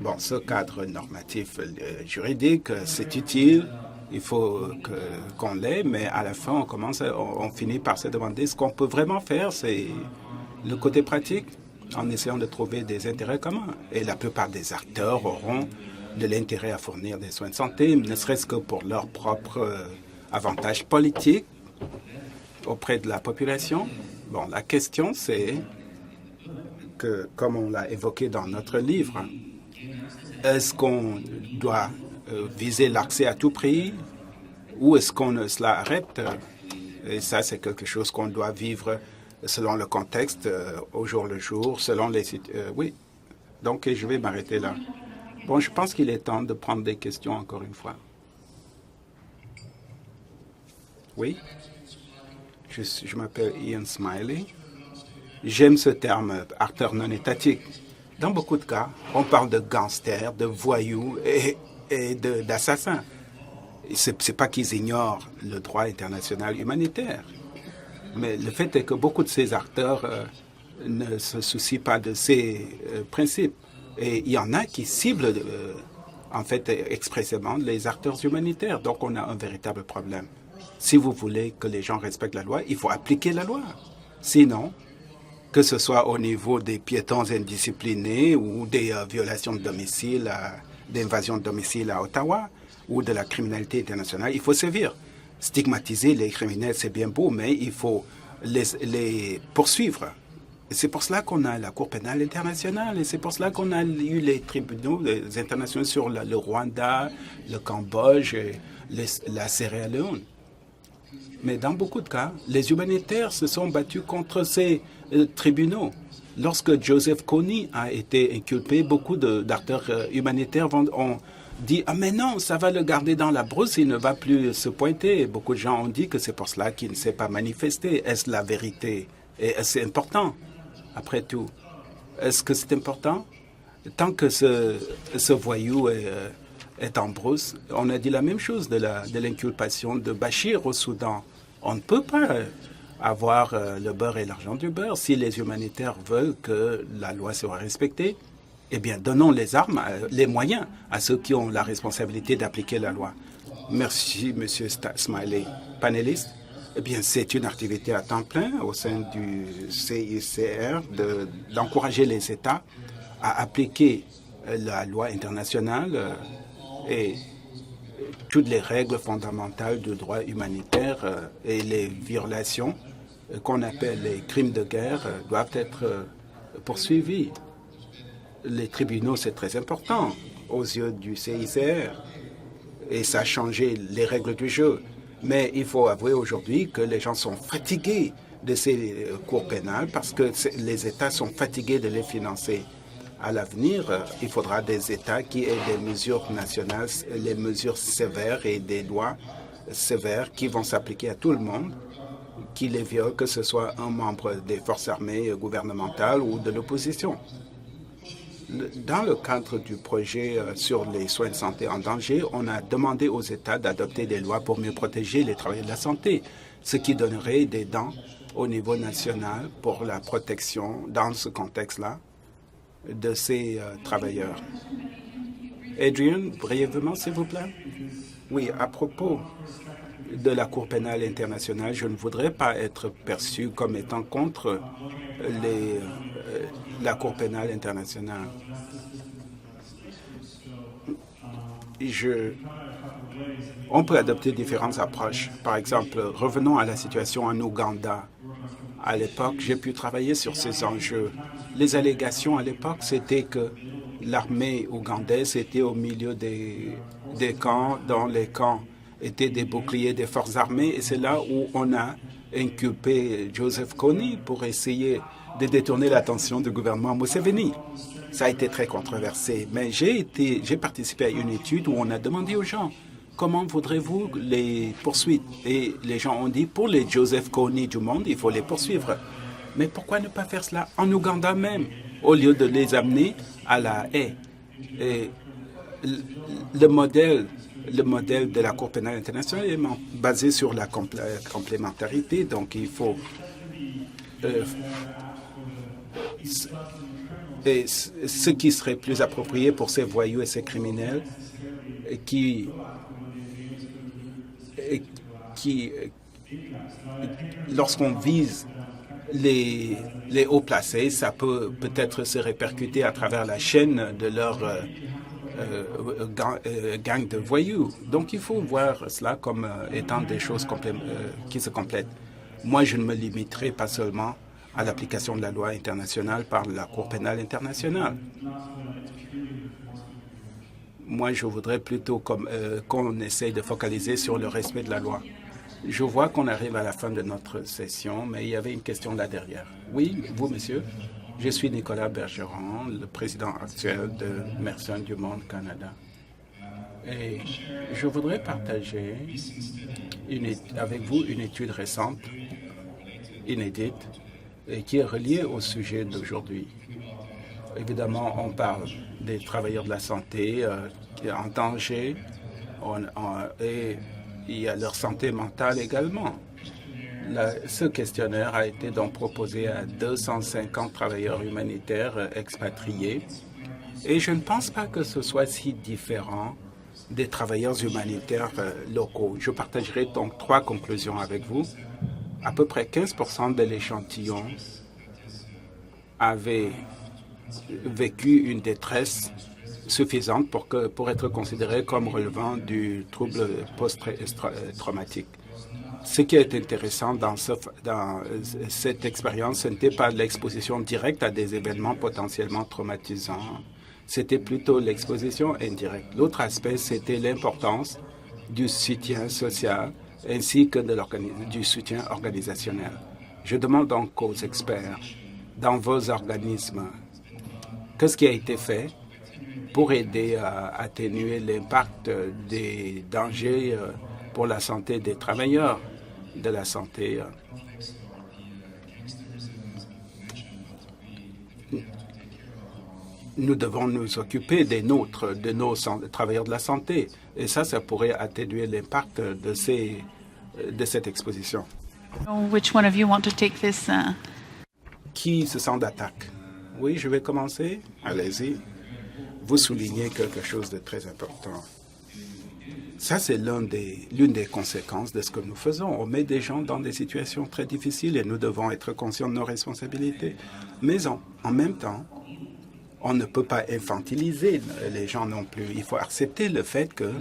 E: Bon, ce cadre normatif juridique, c'est utile, il faut qu'on l'ait, mais à la fin, on finit par se demander ce qu'on peut vraiment faire, c'est le côté pratique, en essayant de trouver des intérêts communs. Et la plupart des acteurs auront de l'intérêt à fournir des soins de santé, ne serait-ce que pour leur propre avantage politique auprès de la population. Bon, la question, c'est que, comme on l'a évoqué dans notre livre, est-ce qu'on doit viser l'accès à tout prix ou est-ce qu'on cela arrête? Et ça, c'est quelque chose qu'on doit vivre selon le contexte, au jour le jour, selon les... oui, donc je vais m'arrêter là. Bon, je pense qu'il est temps de prendre des questions encore une fois. Oui, je m'appelle Ian Smiley. J'aime ce terme, acteur non étatique. Dans beaucoup de cas, on parle de gangsters, de voyous et d'assassins. Ce n'est pas qu'ils ignorent le droit international humanitaire. Mais le fait est que beaucoup de ces acteurs ne se soucient pas de ces principes. Et il y en a qui ciblent, en fait, expressément les acteurs humanitaires. Donc, on a un véritable problème. Si vous voulez que les gens respectent la loi, il faut appliquer la loi. Sinon, que ce soit au niveau des piétons indisciplinés ou des violations de domicile, d'invasion de domicile à Ottawa ou de la criminalité internationale, il faut sévir. Stigmatiser les criminels, c'est bien beau, mais il faut les poursuivre. C'est pour cela qu'on a la Cour pénale internationale et c'est pour cela qu'on a eu les tribunaux internationaux sur le Rwanda, le Cambodge et la Sierra Leone. Mais dans beaucoup de cas, les humanitaires se sont battus contre ces tribunaux. Lorsque Joseph Kony a été inculpé, beaucoup d'acteurs humanitaires ont dit « Ah mais non, ça va le garder dans la brousse, il ne va plus se pointer ». Beaucoup de gens ont dit que c'est pour cela qu'il ne s'est pas manifesté. Est-ce la vérité? Et est-ce important? Après tout, est-ce que c'est important? Tant que ce voyou est en brousse, on a dit la même chose de l'inculpation de Bachir au Soudan. On ne peut pas avoir le beurre et l'argent du beurre. Si les humanitaires veulent que la loi soit respectée, eh bien, donnons les armes, les moyens à ceux qui ont la responsabilité d'appliquer la loi. Merci, Monsieur Smiley. Panéliste? Eh bien, c'est une activité à temps plein au sein du CICR d'encourager les États à appliquer la loi internationale et toutes les règles fondamentales du droit humanitaire et les violations qu'on appelle les crimes de guerre doivent être poursuivis. Les tribunaux, c'est très important aux yeux du CICR et ça a changé les règles du jeu. Mais il faut avouer aujourd'hui que les gens sont fatigués de ces cours pénales parce que les États sont fatigués de les financer. À l'avenir, il faudra des États qui aient des mesures nationales, les mesures sévères et des lois sévères qui vont s'appliquer à tout le monde, qui les violent, que ce soit un membre des forces armées gouvernementales ou de l'opposition. Dans le cadre du projet sur les soins de santé en danger, on a demandé aux États d'adopter des lois pour mieux protéger les travailleurs de la santé, ce qui donnerait des dents au niveau national pour la protection, dans ce contexte-là, de ces travailleurs. Adrian, brièvement, s'il vous plaît. Oui, à propos de la Cour pénale internationale, je ne voudrais pas être perçu comme étant contre la Cour pénale internationale. On peut adopter différentes approches. Par exemple, revenons à la situation en Ouganda. À l'époque, j'ai pu travailler sur ces enjeux. Les allégations à l'époque, c'était que l'armée ougandaise était au milieu des camps, dans les camps étaient des boucliers des forces armées, et c'est là où on a inculpé Joseph Kony pour essayer de détourner l'attention du gouvernement Museveni. Ça a été très controversé, mais j'ai participé à une étude où on a demandé aux gens comment voudrez-vous les poursuites? Et les gens ont dit, pour les Joseph Kony du monde, il faut les poursuivre. Mais pourquoi ne pas faire cela en Ouganda même, au lieu de les amener à la haie? Et le modèle de la Cour pénale internationale est basé sur la complémentarité, donc il faut... et ce qui serait plus approprié pour ces voyous et ces criminels lorsqu'on vise les hauts placés, ça peut peut-être se répercuter à travers la chaîne de leur gang de voyous. Donc il faut voir cela comme étant des choses qui se complètent. Moi, je ne me limiterai pas seulement à l'application de la loi internationale par la Cour pénale internationale. Moi, je voudrais plutôt qu'on essaye de focaliser sur le respect de la loi. Je vois qu'on arrive à la fin de notre session, mais il y avait une question là derrière. Oui, vous, monsieur? Je suis Nicolas Bergeron, le président actuel de Médecins du Monde Canada. Et je voudrais partager avec vous une étude récente, inédite, et qui est reliée au sujet d'aujourd'hui. Évidemment, on parle des travailleurs de la santé en danger et il y a leur santé mentale également. Ce questionnaire a été donc proposé à 250 travailleurs humanitaires expatriés et je ne pense pas que ce soit si différent des travailleurs humanitaires locaux. Je partagerai donc 3 conclusions avec vous. À peu près 15% de l'échantillon avaient vécu une détresse suffisante pour être considéré comme relevant du trouble post-traumatique. Ce qui est intéressant dans cette expérience, ce n'était pas l'exposition directe à des événements potentiellement traumatisants, c'était plutôt l'exposition indirecte. L'autre aspect, c'était l'importance du soutien social ainsi que du soutien organisationnel. Je demande donc aux experts, dans vos organismes, qu'est-ce qui a été fait pour aider à atténuer l'impact des dangers pour la santé des travailleurs de la santé. Nous devons nous occuper des nôtres, de nos travailleurs de la santé. Et ça pourrait atténuer l'impact de cette exposition.
B: Which one of you want to take this?
E: Qui se sent d'attaque? Oui, je vais commencer. Allez-y. Vous soulignez quelque chose de très important. Ça, c'est l'une des conséquences de ce que nous faisons. On met des gens dans des situations très difficiles et nous devons être conscients de nos responsabilités. Mais en même temps, on ne peut pas infantiliser les gens non plus. Il faut accepter le fait que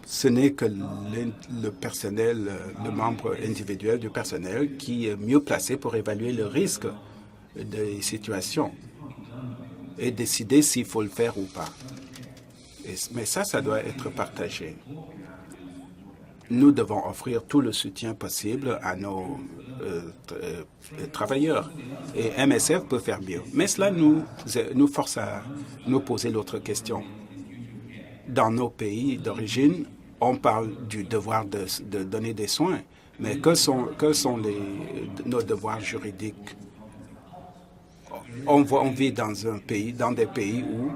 E: ce n'est que le personnel, le membre individuel du personnel qui est mieux placé pour évaluer le risque des situations et décider s'il faut le faire ou pas. Mais ça doit être partagé. Nous devons offrir tout le soutien possible à nos travailleurs. Et MSF peut faire mieux. Mais cela nous force à nous poser l'autre question. Dans nos pays d'origine, on parle du devoir de donner des soins. Mais que sont nos devoirs juridiques? On vit dans des pays où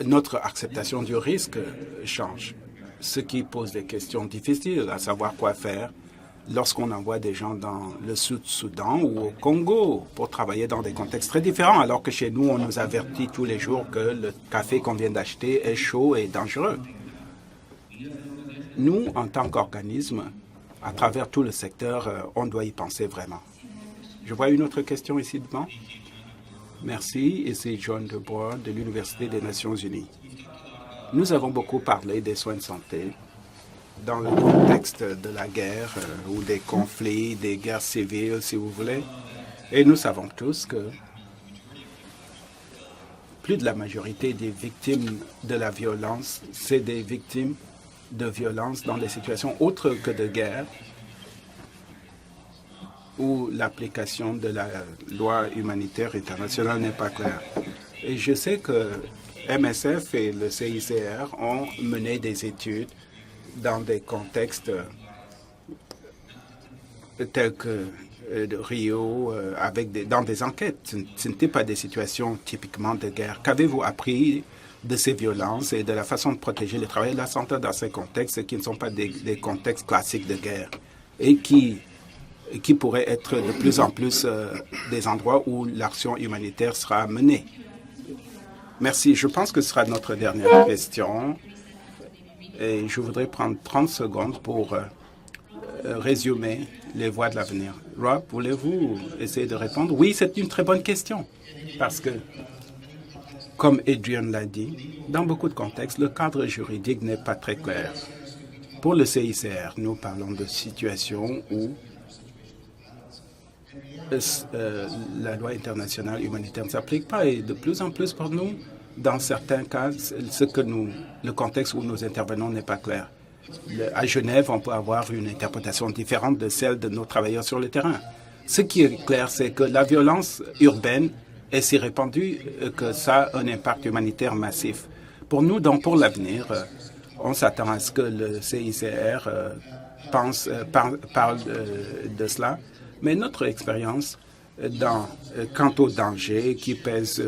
E: notre acceptation du risque change, ce qui pose des questions difficiles, à savoir quoi faire lorsqu'on envoie des gens dans le Sud-Soudan ou au Congo pour travailler dans des contextes très différents, alors que chez nous, on nous avertit tous les jours que le café qu'on vient d'acheter est chaud et dangereux. Nous, en tant qu'organisme, à travers tout le secteur, on doit y penser vraiment. Je vois une autre question ici devant. Merci, et c'est John Debois de l'Université des Nations Unies. Nous avons beaucoup parlé des soins de santé dans le contexte de la guerre ou des conflits, des guerres civiles, si vous voulez. Et nous savons tous que plus de la majorité des victimes de la violence, c'est des victimes de violence dans des situations autres que de guerre, où l'application de la loi humanitaire internationale n'est pas claire. Et je sais que MSF et le CICR ont mené des études dans des contextes tels que Rio, dans des enquêtes. Ce n'étaient pas des situations typiquement de guerre. Qu'avez-vous appris de ces violences et de la façon de protéger les travailleurs de la santé dans ces contextes qui ne sont pas des contextes classiques de guerre et qui pourraient être de plus en plus des endroits où l'action humanitaire sera menée? Merci. Je pense que ce sera notre dernière question. Et je voudrais prendre 30 secondes pour résumer les voies de l'avenir. Rob, voulez-vous essayer de répondre? Oui, c'est une très bonne question. Parce que, comme Adrian l'a dit, dans beaucoup de contextes, le cadre juridique n'est pas très clair. Pour le CICR, nous parlons de situations où la loi internationale humanitaire ne s'applique pas. Et de plus en plus pour nous, dans certains cas, le contexte où nous intervenons n'est pas clair. À Genève, on peut avoir une interprétation différente de celle de nos travailleurs sur le terrain. Ce qui est clair, c'est que la violence urbaine est si répandue que ça a un impact humanitaire massif. Pour nous, donc, pour l'avenir, on s'attend à ce que le CICR parle de cela. Mais notre expérience quant aux dangers qui pèsent,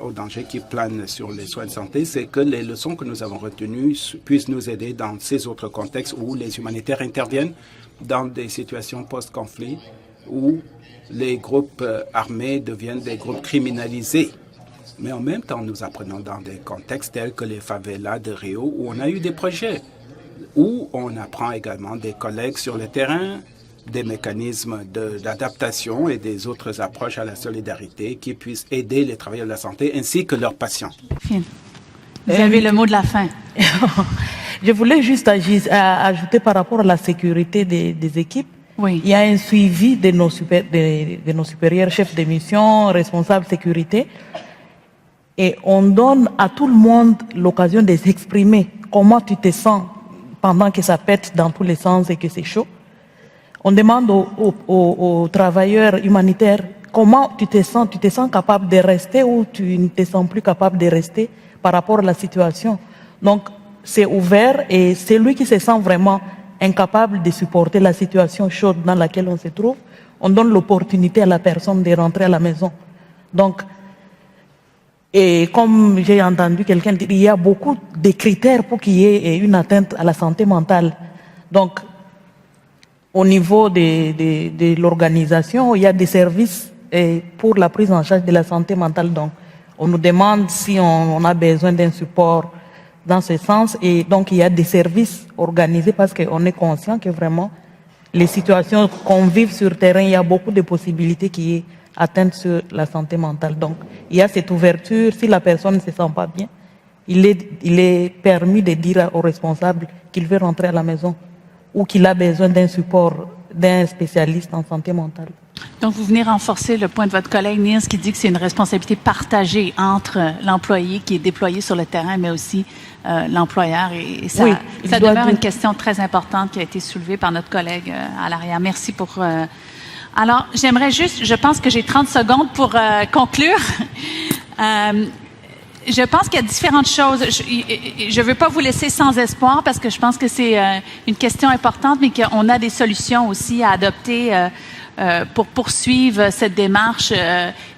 E: aux dangers qui planent sur les soins de santé, c'est que les leçons que nous avons retenues puissent nous aider dans ces autres contextes où les humanitaires interviennent dans des situations post-conflit où les groupes armés deviennent des groupes criminalisés. Mais en même temps, nous apprenons dans des contextes tels que les favelas de Rio où on a eu des projets, où on apprend également des collègues sur le terrain, des mécanismes d'adaptation et des autres approches à la solidarité qui puissent aider les travailleurs de la santé ainsi que leurs patients.
B: Vous avez le mot de la fin.
C: Je voulais juste ajouter par rapport à la sécurité des équipes.
B: Oui.
C: Il y a un suivi de nos supérieurs chefs de mission, responsables sécurité. Et on donne à tout le monde l'occasion de s'exprimer. Comment tu te sens pendant que ça pète dans tous les sens et que c'est chaud. On demande aux travailleurs humanitaires comment tu te sens capable de rester ou tu ne te sens plus capable de rester par rapport à la situation. Donc, c'est ouvert et c'est lui qui se sent vraiment incapable de supporter la situation chaude dans laquelle on se trouve. On donne l'opportunité à la personne de rentrer à la maison. Donc, et comme j'ai entendu quelqu'un dire, il y a beaucoup de critères pour qu'il y ait une atteinte à la santé mentale. Donc, au niveau de l'organisation, il y a des services pour la prise en charge de la santé mentale. Donc, on nous demande si on a besoin d'un support dans ce sens. Et donc, il y a des services organisés parce qu'on est conscient que vraiment, les situations qu'on vit sur le terrain, il y a beaucoup de possibilités qui est atteinte sur la santé mentale. Donc, il y a cette ouverture. Si la personne ne se sent pas bien, il est permis de dire aux responsables qu'il veut rentrer à la maison ou qu'il a besoin d'un support d'un spécialiste en santé mentale.
B: Donc, vous venez renforcer le point de votre collègue Niels qui dit que c'est une responsabilité partagée entre l'employé qui est déployé sur le terrain, mais aussi l'employeur. Et ça, oui, ça demeure une question très importante qui a été soulevée par notre collègue à l'arrière. Merci pour... Alors, j'aimerais juste... Je pense que j'ai 30 secondes pour conclure. Je pense qu'il y a différentes choses. Je ne veux pas vous laisser sans espoir parce que je pense que c'est une question importante, mais qu'on a des solutions aussi à adopter pour poursuivre cette démarche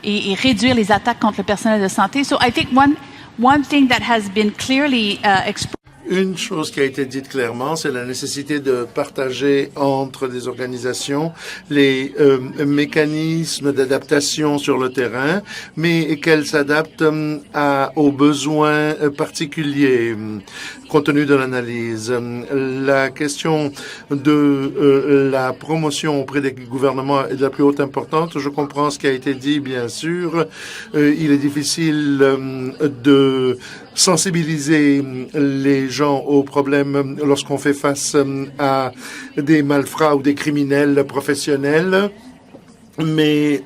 B: et réduire les attaques contre le personnel de santé. So I think one thing that has been clearly expressed.
A: Une chose qui a été dite clairement, c'est la nécessité de partager entre les organisations les mécanismes d'adaptation sur le terrain, mais qu'elles s'adaptent aux besoins particuliers compte tenu de l'analyse. La question de la promotion auprès des gouvernements est de la plus haute importance. Je comprends ce qui a été dit, bien sûr. Il est difficile de sensibiliser les gens aux problèmes lorsqu'on fait face à des malfrats ou des criminels professionnels. Mais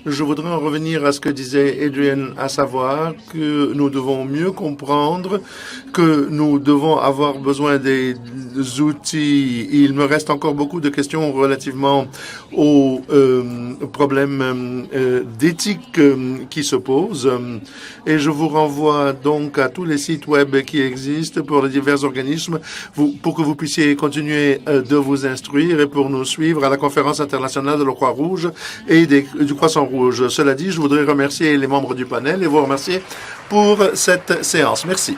A: je voudrais en revenir à ce que disait Adrian, à savoir que nous devons mieux comprendre que nous devons avoir besoin des outils. Il me reste encore beaucoup de questions relativement aux problèmes d'éthique qui se posent. Et je vous renvoie donc à tous les sites web qui existent pour les divers organismes pour que vous puissiez continuer de vous instruire et pour nous suivre à la conférence internationale de la Croix-Rouge et du Croissant-Rouge. Cela dit, je voudrais remercier les membres du panel et vous remercier pour cette séance. Merci.